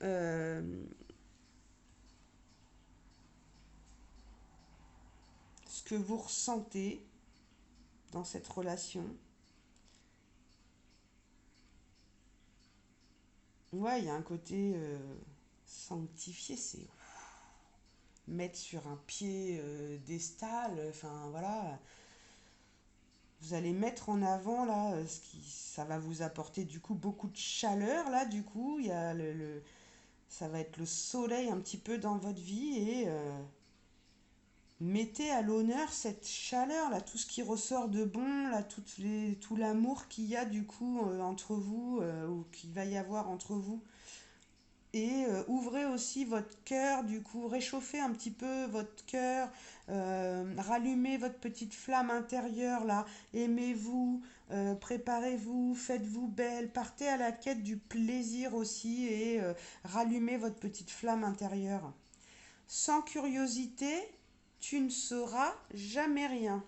ce que vous ressentez dans cette relation. Ouais, il y a un côté sanctifié, c'est mettre sur un pied d'estal, enfin voilà. Vous allez mettre en avant là, ça va vous apporter du coup beaucoup de chaleur là, du coup, il y a ça va être le soleil un petit peu dans votre vie et mettez à l'honneur cette chaleur là, tout ce qui ressort de bon là, tout l'amour qu'il y a du coup entre vous ou qu'il va y avoir entre vous. Et ouvrez aussi votre cœur, du coup, réchauffez un petit peu votre cœur, rallumez votre petite flamme intérieure là, aimez-vous, préparez-vous, faites-vous belle, partez à la quête du plaisir aussi et rallumez votre petite flamme intérieure. Sans curiosité, tu ne sauras jamais rien.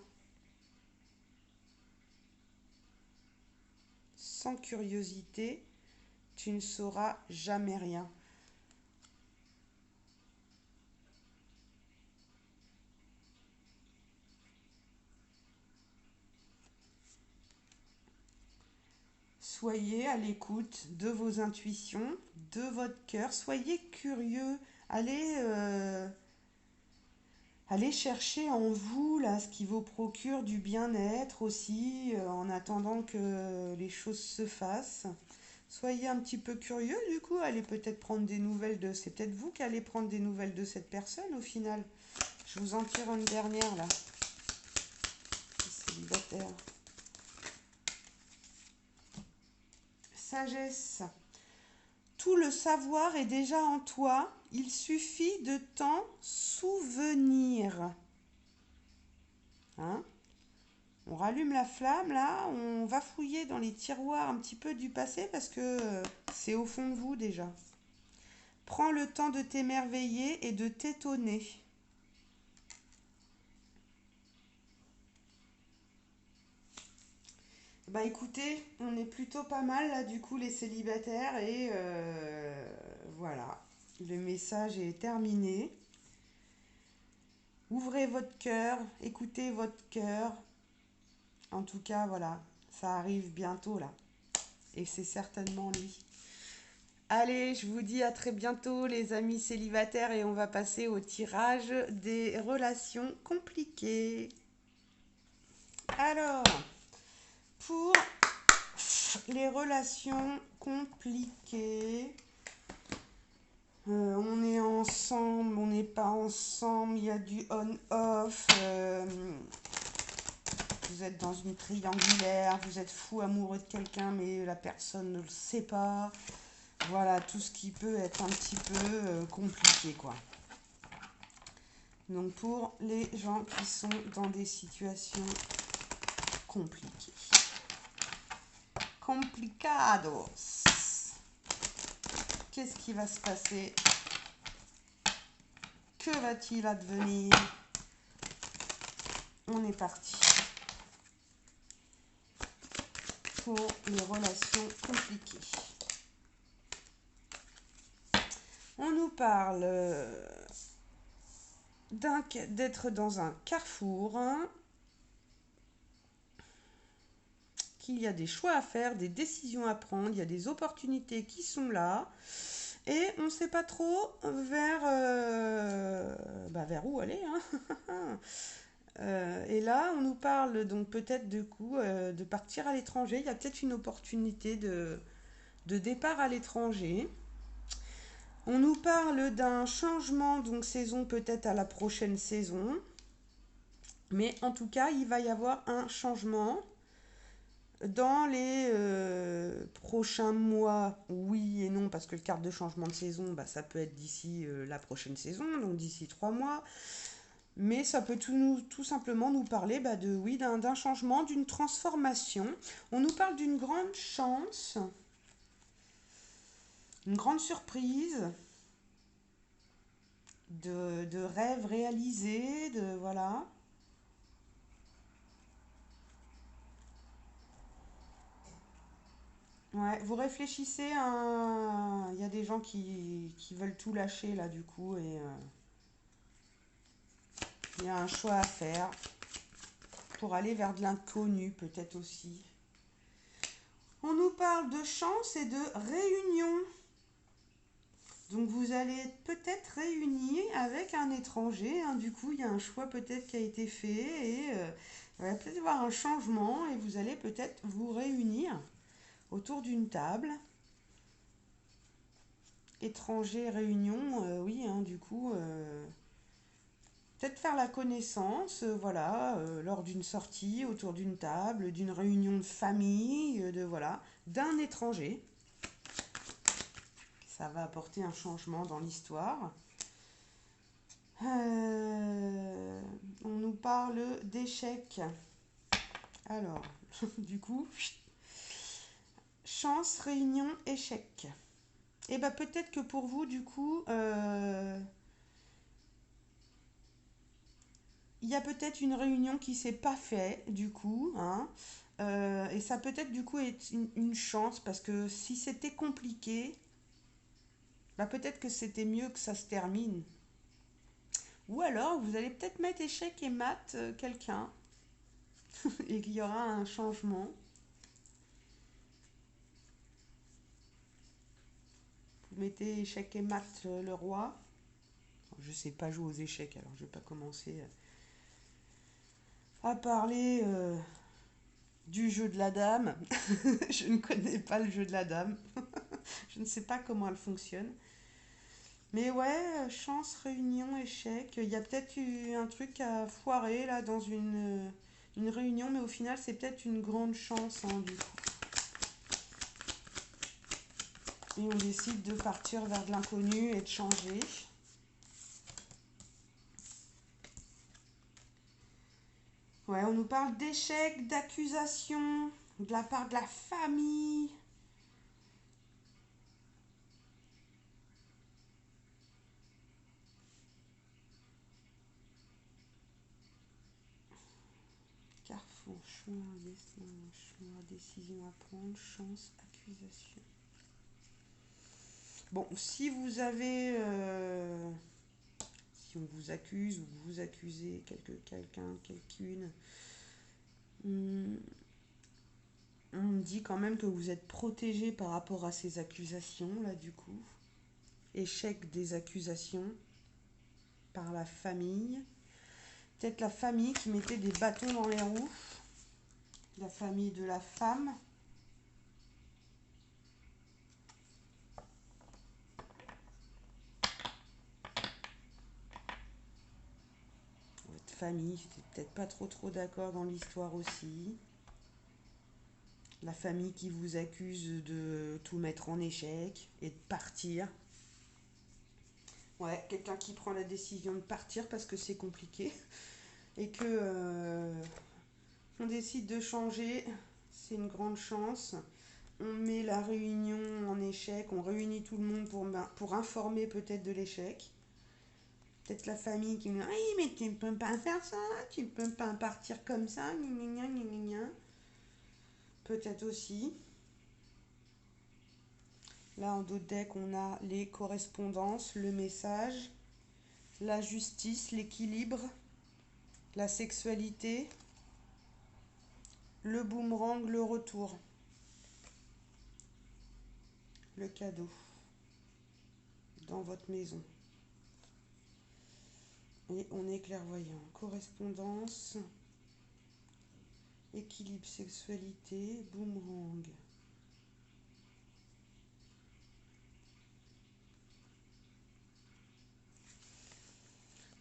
Sans curiosité, tu ne sauras jamais rien. soyez à l'écoute de vos intuitions, de votre cœur. Soyez curieux. Allez chercher en vous là ce qui vous procure du bien-être aussi, en attendant que les choses se fassent. Soyez un petit peu curieux du coup, allez peut-être prendre des nouvelles de... C'est peut-être vous qui allez prendre des nouvelles de cette personne au final. Je vous en tire une dernière là. Célibataire. Sagesse. Tout le savoir est déjà en toi, il suffit de t'en souvenir. Hein? On rallume la flamme là, on va fouiller dans les tiroirs un petit peu du passé parce que c'est au fond de vous déjà. Prends le temps de t'émerveiller et de t'étonner. Bah écoutez, on est plutôt pas mal là du coup les célibataires et voilà, le message est terminé. Ouvrez votre cœur, écoutez votre cœur. En tout cas, voilà, ça arrive bientôt là. Et c'est certainement lui. Allez, je vous dis à très bientôt les amis célibataires et on va passer au tirage des relations compliquées. Alors, pour les relations compliquées, on est ensemble, on n'est pas ensemble, il y a du on-off, vous êtes dans une triangulaire, vous êtes fou amoureux de quelqu'un mais la personne ne le sait pas. Voilà, tout ce qui peut être un petit peu compliqué, quoi. Donc, pour les gens qui sont dans des situations compliquées. Complicados. Qu'est-ce qui va se passer? Que va-t-il advenir? On est parti. Pour les relations compliquées. On nous parle d'être dans un carrefour, hein, qu'il y a des choix à faire, des décisions à prendre, il y a des opportunités qui sont là, et on ne sait pas trop vers où aller. Hein. Et là, on nous parle donc peut-être du coup de partir à l'étranger. Il y a peut-être une opportunité de départ à l'étranger. On nous parle d'un changement, donc saison peut-être à la prochaine saison. Mais en tout cas, il va y avoir un changement dans les prochains mois. Oui et non, parce que le quart de changement de saison, bah, ça peut être d'ici la prochaine saison, donc d'ici 3 mois. Mais ça peut tout simplement nous parler d'un changement, d'une transformation. On nous parle d'une grande chance, une grande surprise, de rêves réalisés, de voilà. Ouais, vous réfléchissez il y a des gens qui veulent tout lâcher là du coup et il y a un choix à faire pour aller vers de l'inconnu peut-être aussi. On nous parle de chance et de réunion. Donc vous allez être peut-être réunis avec un étranger, hein. Du coup il y a un choix peut-être qui a été fait et il va peut-être y avoir un changement et vous allez peut-être vous réunir autour d'une table. Étranger, réunion, oui, hein, du coup, peut-être faire la connaissance, voilà, lors d'une sortie, autour d'une table, d'une réunion de famille, d'un étranger. Ça va apporter un changement dans l'histoire. On nous parle d'échec. Alors, du coup, chance, réunion, échec. Et bien peut-être que pour vous, du coup, il y a peut-être une réunion qui ne s'est pas faite, du coup, hein, et ça peut-être du coup être une chance parce que si c'était compliqué, bah peut-être que c'était mieux que ça se termine. Ou alors vous allez peut-être mettre échec et mat quelqu'un et qu'il y aura un changement. Vous mettez échec et mat le roi. Je sais pas jouer aux échecs, alors je vais pas commencer à parler du jeu de la dame. Je ne connais pas le jeu de la dame. Je ne sais pas comment elle fonctionne. Mais ouais, chance, réunion, échec. Il y a peut-être eu un truc à foirer là dans une réunion, mais au final, c'est peut-être une grande chance hein, du coup. Et on décide de partir vers de l'inconnu et de changer. Ouais, on nous parle d'échec, d'accusation, de la part de la famille. Carrefour, choix, décision à prendre, chance, accusation. Bon, si vous avez... si on vous accuse ou vous accusez quelqu'un, quelqu'une, hmm, on me dit quand même que vous êtes protégé par rapport à ces accusations, là, du coup. Échec des accusations par la famille. Peut-être la famille qui mettait des bâtons dans les roues. La famille de la femme. Votre famille, j'étais peut-être pas trop d'accord dans l'histoire aussi. La famille qui vous accuse de tout mettre en échec et de partir. Ouais, quelqu'un qui prend la décision de partir parce que c'est compliqué et que on décide de changer, c'est une grande chance. On met la réunion en échec, on réunit tout le monde pour informer peut-être de l'échec. Peut-être la famille qui me dit oui, mais tu ne peux pas faire ça, tu ne peux pas partir comme ça, gna gna gna gna gna. Peut-être aussi. Là, en dos de deck, on a les correspondances, le message, la justice, l'équilibre, la sexualité, le boomerang, le retour, le cadeau dans votre maison. Et on est clairvoyant. Correspondance, équilibre, sexualité, boomerang.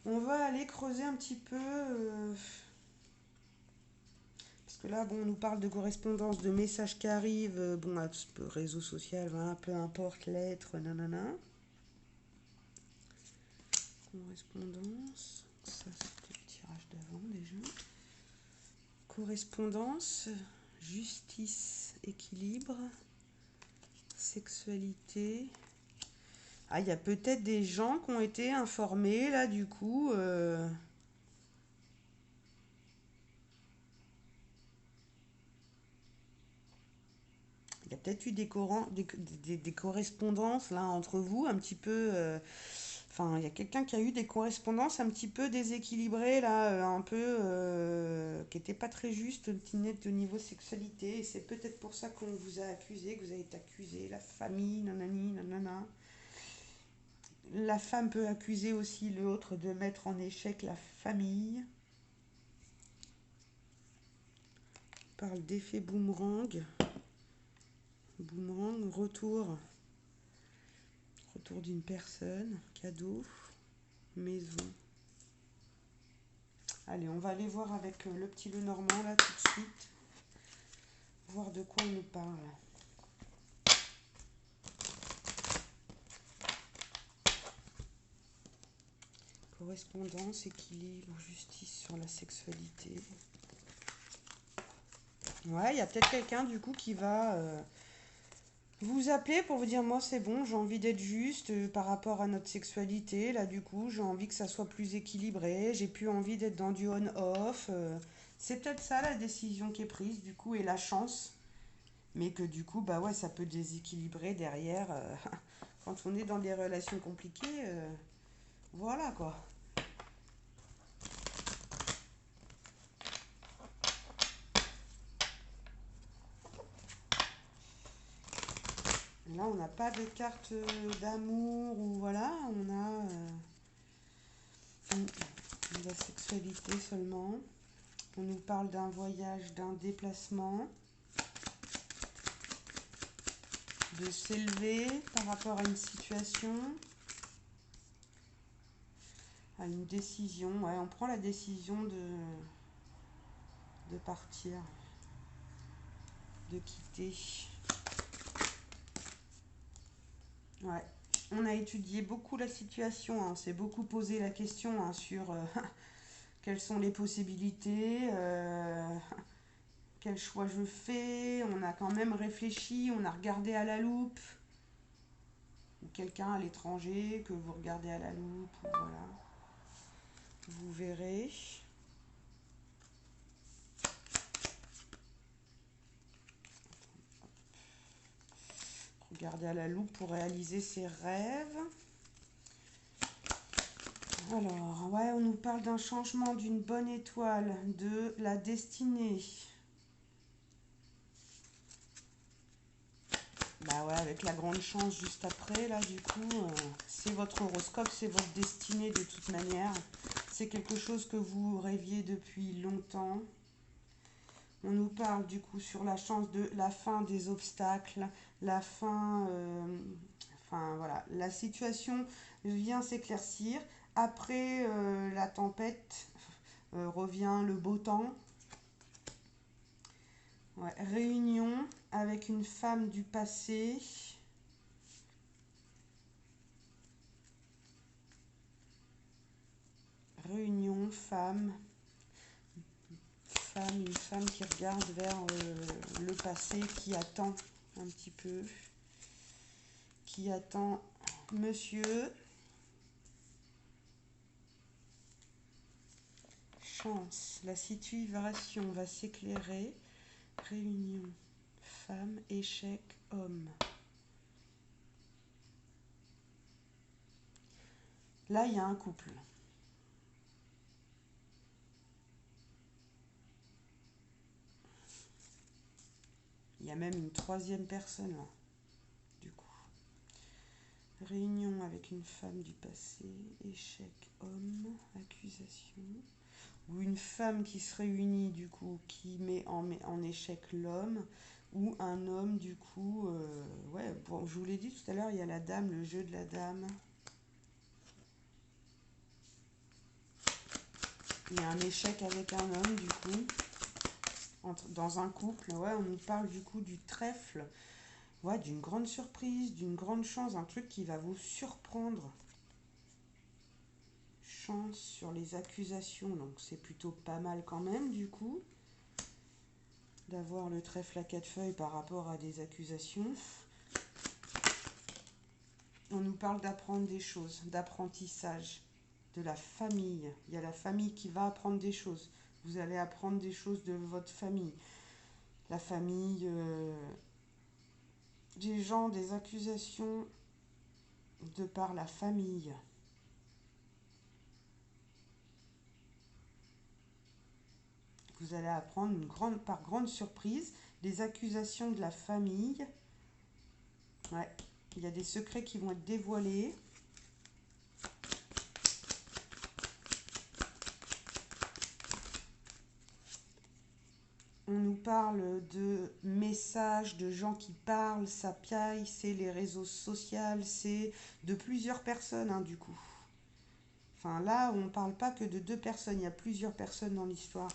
On va aller creuser un petit peu. Parce que là, bon, on nous parle de correspondance, de messages qui arrivent. Bon, réseau social, voilà, peu importe, lettres, nanana. Correspondance. Ça, c'était le tirage d'avant déjà. Correspondance, justice, équilibre, sexualité. Ah, il y a peut-être des gens qui ont été informés, là, du coup. Il y a peut-être eu des correspondances, là, entre vous, un petit peu. Enfin, il y a quelqu'un qui a eu des correspondances un petit peu déséquilibrées, là, un peu. Qui n'étaient pas très justes, net de niveau sexualité. Et c'est peut-être pour ça qu'on vous a accusé, que vous avez été accusé, la famille, nanani, nanana. La femme peut accuser aussi l'autre de mettre en échec la famille. On parle d'effet boomerang. Boomerang, retour. Retour d'une personne, cadeau, maison. Allez, on va aller voir avec le petit Lenormand là tout de suite. Voir de quoi il nous parle. Correspondance, équilibre, justice sur la sexualité. Ouais, il y a peut-être quelqu'un du coup qui va vous appeler pour vous dire moi c'est bon, j'ai envie d'être juste par rapport à notre sexualité. Là du coup, j'ai envie que ça soit plus équilibré, j'ai plus envie d'être dans du on-off. C'est peut-être ça la décision qui est prise du coup et la chance. Mais que du coup, bah ouais, ça peut déséquilibrer derrière quand on est dans des relations compliquées. Voilà quoi. Là, on n'a pas de carte d'amour ou voilà, on a de la sexualité seulement. On nous parle d'un voyage, d'un déplacement, de s'élever par rapport à une situation, à une décision. Ouais, on prend la décision de partir, de quitter. Ouais. On a étudié beaucoup la situation, hein. On s'est beaucoup posé la question, hein, sur quelles sont les possibilités, quel choix je fais. On a quand même réfléchi, on a regardé à la loupe. Ou quelqu'un à l'étranger que vous regardez à la loupe, ou voilà. Vous verrez. Regardez à la loupe pour réaliser ses rêves. Alors, ouais, on nous parle d'un changement, d'une bonne étoile, de la destinée. Bah ouais, avec la grande chance juste après, là, du coup, c'est votre horoscope, c'est votre destinée de toute manière. C'est quelque chose que vous rêviez depuis longtemps. On nous parle du coup sur la chance de la fin des obstacles, la fin, enfin voilà, la situation vient s'éclaircir. Après la tempête revient le beau temps. Ouais, réunion avec une femme du passé. Réunion, femme, une femme qui regarde vers le passé, qui attend un petit peu, qui attend monsieur. Chance, la situation va s'éclairer. Réunion, femme, échec, homme. Là, il y a un couple. Il y a même une troisième personne là, du coup. Réunion avec une femme du passé, échec, homme, accusation. Ou une femme qui se réunit du coup, qui met en échec l'homme. Ou un homme du coup, ouais, bon, je vous l'ai dit tout à l'heure, il y a la dame, le jeu de la dame. Il y a un échec avec un homme du coup. Dans un couple, ouais, on nous parle du coup du trèfle, ouais, d'une grande surprise, d'une grande chance, un truc qui va vous surprendre. Chance sur les accusations, donc c'est plutôt pas mal quand même du coup, d'avoir le trèfle à 4 feuilles par rapport à des accusations. On nous parle d'apprendre des choses, d'apprentissage, de la famille. Il y a la famille qui va apprendre des choses. Vous allez apprendre des choses de votre famille. La famille, des gens, des accusations de par la famille. Vous allez apprendre par grande surprise des accusations de la famille. Ouais, il y a des secrets qui vont être dévoilés. On nous parle de messages, de gens qui parlent, ça piaille, c'est les réseaux sociaux, c'est de plusieurs personnes, hein, du coup. Enfin là, on ne parle pas que de deux personnes, il y a plusieurs personnes dans l'histoire.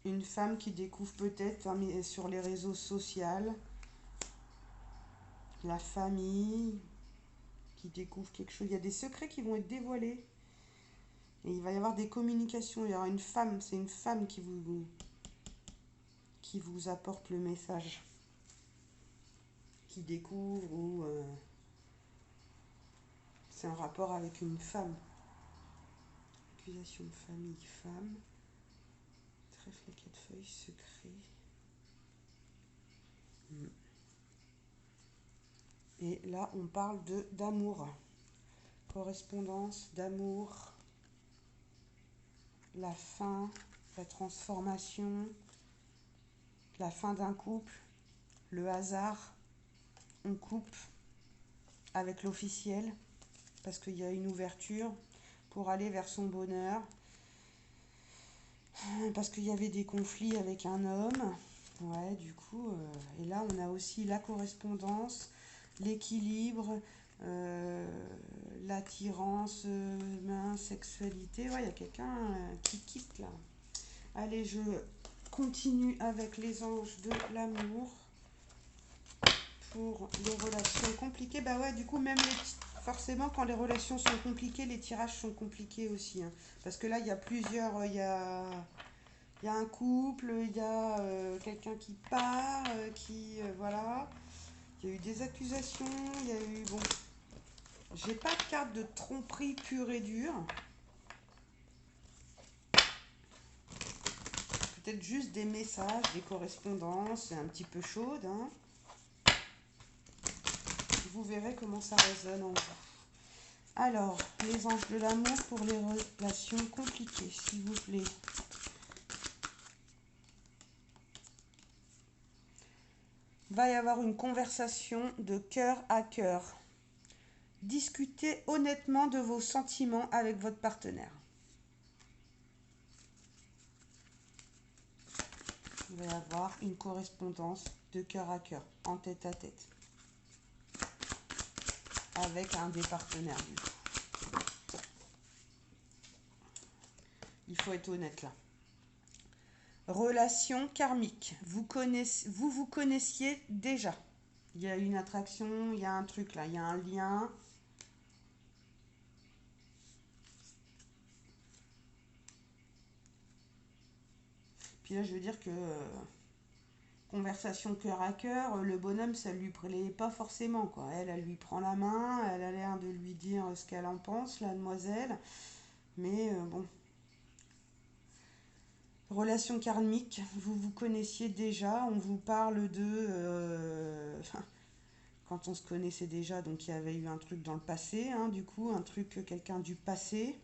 Une femme qui découvre peut-être, hein, sur les réseaux sociaux, la famille qui découvre quelque chose. Il y a des secrets qui vont être dévoilés. Et il va y avoir des communications. Il y aura une femme, c'est une femme qui vous apporte le message. Qui découvre ou c'est en rapport avec une femme. Accusation de famille, femme. Trèfle à 4 feuilles, secret. Et là, on parle d'amour. Correspondance, d'amour. La fin, la transformation. la fin d'un couple, le hasard, on coupe avec l'officiel parce qu'il y a une ouverture pour aller vers son bonheur, parce qu'il y avait des conflits avec un homme. Ouais, du coup, et là on a aussi la correspondance, l'équilibre, euh, l'attirance, sexualité. Ouais, il y a quelqu'un qui quitte là. Allez, je continue avec les anges de l'amour pour les relations compliquées. Bah ouais, du coup, même forcément, quand les relations sont compliquées, les tirages sont compliqués aussi, hein. Parce que là, il y a plusieurs. Il y a un couple, il y a quelqu'un qui part, voilà. Il y a eu des accusations, il y a eu. Bon, j'ai pas de carte de tromperie pure et dure. Peut-être juste des messages, des correspondances, un petit peu chaudes, hein. Vous verrez comment ça résonne en vous. Alors, les anges de l'amour pour les relations compliquées, s'il vous plaît. Va y avoir une conversation de cœur à cœur. Discutez honnêtement de vos sentiments avec votre partenaire. Il va y avoir une correspondance de cœur à cœur, en tête à tête, avec un des partenaires du coup. Il faut être honnête là. Relation karmique. Vous vous connaissiez déjà. Il y a une attraction, il y a un truc là, il y a un lien. Puis là, je veux dire que conversation cœur à cœur, le bonhomme, ça lui plaît pas forcément, quoi. Elle lui prend la main, elle a l'air de lui dire ce qu'elle en pense, la demoiselle. Mais bon. Relation karmique, vous vous connaissiez déjà, on vous parle de... quand on se connaissait déjà, donc il y avait eu un truc dans le passé, hein, du coup, un truc, quelqu'un du passé,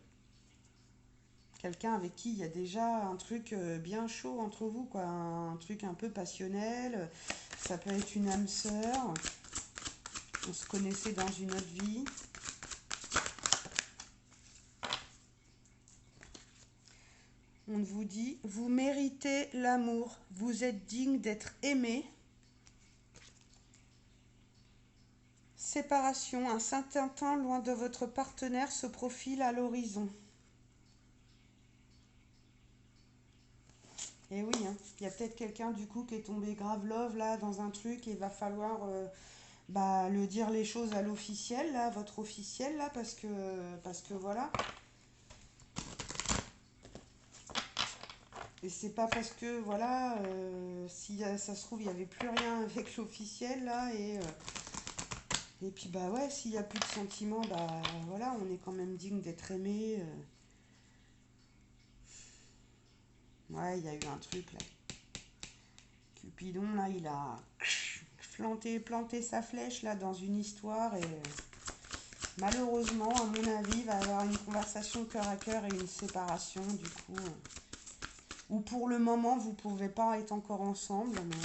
quelqu'un avec qui il y a déjà un truc bien chaud entre vous, quoi, un truc un peu passionnel, ça peut être une âme sœur, on se connaissait dans une autre vie. On vous dit, vous méritez l'amour, vous êtes digne d'être aimé. Séparation, un certain temps loin de votre partenaire se profile à l'horizon. Et oui, hein, il y a peut-être quelqu'un du coup qui est tombé grave love là dans un truc et il va falloir le dire les choses à l'officiel là, votre officiel là, parce que voilà. Et c'est pas parce que voilà, si ça se trouve il y avait plus rien avec l'officiel là et puis bah ouais, s'il y a plus de sentiments, bah voilà, on est quand même digne d'être aimé. Ouais, il y a eu un truc là. Cupidon là, il a planté sa flèche là dans une histoire et malheureusement, à mon avis, il va y avoir une conversation cœur à cœur et une séparation du coup. Ou pour le moment, vous pouvez pas être encore ensemble, mais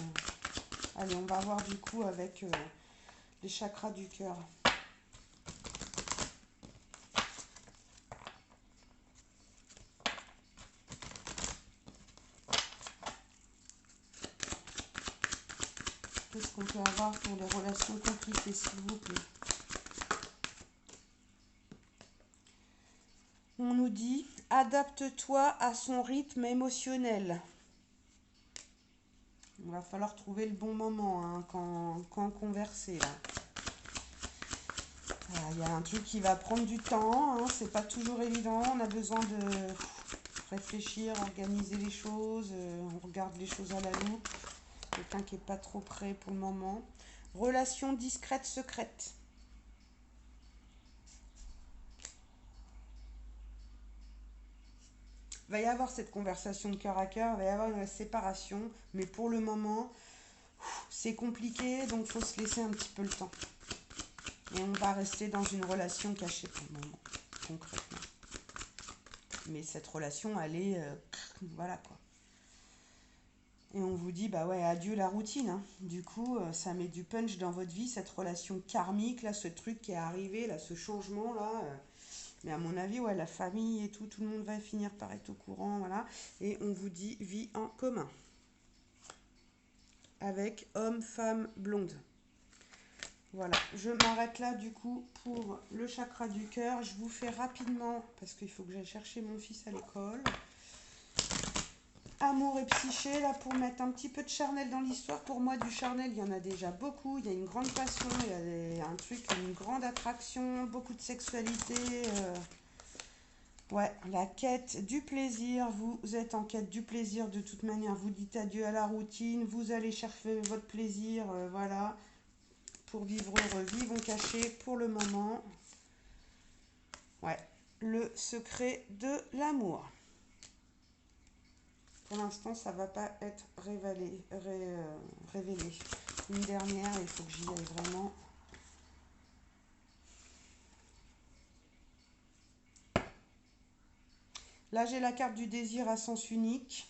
allez, on va voir du coup avec les chakras du cœur. Qu'est-ce qu'on peut avoir pour les relations compliquées, s'il vous plaît? On nous dit, adapte-toi à son rythme émotionnel. Il va falloir trouver le bon moment hein, quand converser. Là. Voilà, il y a un truc qui va prendre du temps, hein, c'est pas toujours évident. On a besoin de réfléchir, organiser les choses. On regarde les choses à la loupe. Quelqu'un qui n'est pas trop prêt pour le moment. Relation discrète, secrète. Il va y avoir cette conversation de cœur à cœur, il va y avoir une séparation, mais pour le moment, c'est compliqué, donc il faut se laisser un petit peu le temps. Et on va rester dans une relation cachée pour le moment, concrètement. Mais cette relation, elle est... voilà quoi. Et on vous dit, bah ouais, adieu la routine, hein. Du coup, ça met du punch dans votre vie, cette relation karmique, là, ce truc qui est arrivé, là, ce changement-là. Mais à mon avis, ouais, la famille et tout, tout le monde va finir par être au courant, voilà. Et on vous dit vie en commun. Avec homme, femme, blonde. Voilà, je m'arrête là du coup pour le chakra du cœur. Je vous fais rapidement, parce qu'il faut que j'aille chercher mon fils à l'école. Amour et psyché, là pour mettre un petit peu de charnel dans l'histoire. Pour moi, du charnel, il y en a déjà beaucoup. Il y a une grande passion, il y a un truc, une grande attraction, beaucoup de sexualité. Ouais, la quête du plaisir. Vous êtes en quête du plaisir de toute manière. Vous dites adieu à la routine. Vous allez chercher votre plaisir, voilà. Pour vivre heureux, vivons cachés pour le moment. Ouais, le secret de l'amour. Pour l'instant, ça ne va pas être révélé. Une dernière, il faut que j'y aille vraiment. Là, j'ai la carte du désir à sens unique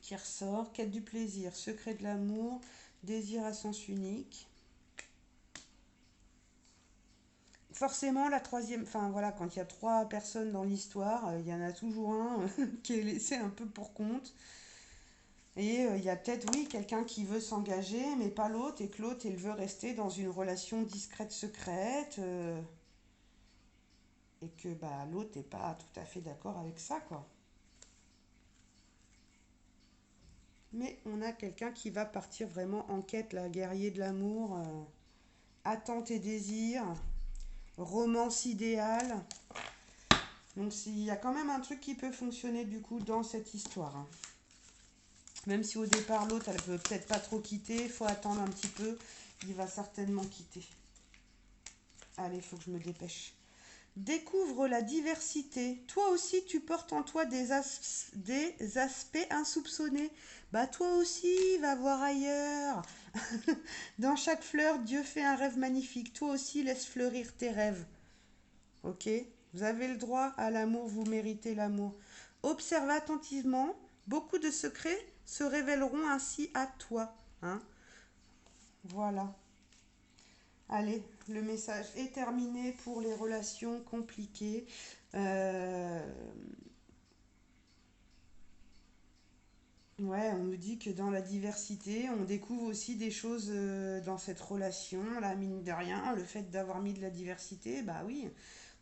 qui ressort. Quête du plaisir, secret de l'amour, désir à sens unique. Forcément, la troisième, enfin voilà, quand il y a trois personnes dans l'histoire, il y en a toujours un qui est laissé un peu pour compte. Et il y a peut-être, oui, quelqu'un qui veut s'engager, mais pas l'autre, et que l'autre, il veut rester dans une relation discrète, secrète, et que bah, l'autre n'est pas tout à fait d'accord avec ça, quoi. Mais on a quelqu'un qui va partir vraiment en quête, là, guerrier de l'amour, attente et désir, romance idéale. Donc il y a quand même un truc qui peut fonctionner du coup dans cette histoire, hein. Même si au départ l'autre elle peut peut-être pas trop quitter, il faut attendre un petit peu, il va certainement quitter. Allez, il faut que je me dépêche. Découvre la diversité. Toi aussi, tu portes en toi des aspects insoupçonnés. Bah toi aussi, va voir ailleurs. Dans chaque fleur, Dieu fait un rêve magnifique. Toi aussi, laisse fleurir tes rêves. Ok? Vous avez le droit à l'amour, vous méritez l'amour. Observe attentivement. Beaucoup de secrets se révéleront ainsi à toi. Hein? Voilà. Allez, le message est terminé pour les relations compliquées. Euh, ouais, on nous dit que dans la diversité, on découvre aussi des choses dans cette relation, là, mine de rien. Le fait d'avoir mis de la diversité, bah oui,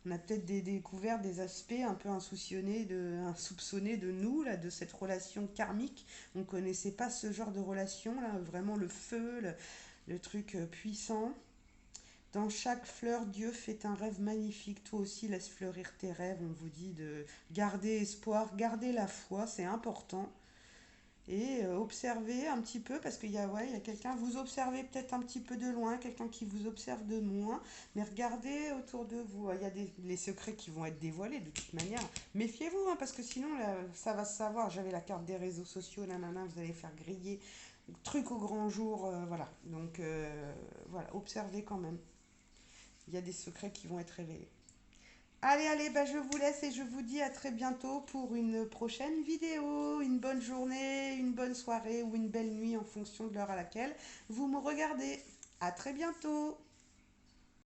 on a peut-être découvert des aspects un peu insoupçonnés de nous, là, de cette relation karmique. On ne connaissait pas ce genre de relation, là, vraiment le feu, le truc puissant. Dans chaque fleur, Dieu fait un rêve magnifique. Toi aussi, laisse fleurir tes rêves. On vous dit de garder espoir, garder la foi, c'est important. Et observer un petit peu, parce qu'il y a, ouais, il y a quelqu'un, vous observez peut-être un petit peu de loin, quelqu'un qui vous observe de loin, mais regardez autour de vous. Il y a les secrets qui vont être dévoilés de toute manière. Méfiez-vous, hein, parce que sinon, là, ça va se savoir. J'avais la carte des réseaux sociaux, nanana, vous allez faire griller. Truc au grand jour, voilà. Donc, voilà, observez quand même. Il y a des secrets qui vont être révélés. Allez, allez, bah je vous laisse et je vous dis à très bientôt pour une prochaine vidéo. Une bonne journée, une bonne soirée ou une belle nuit en fonction de l'heure à laquelle vous me regardez. À très bientôt.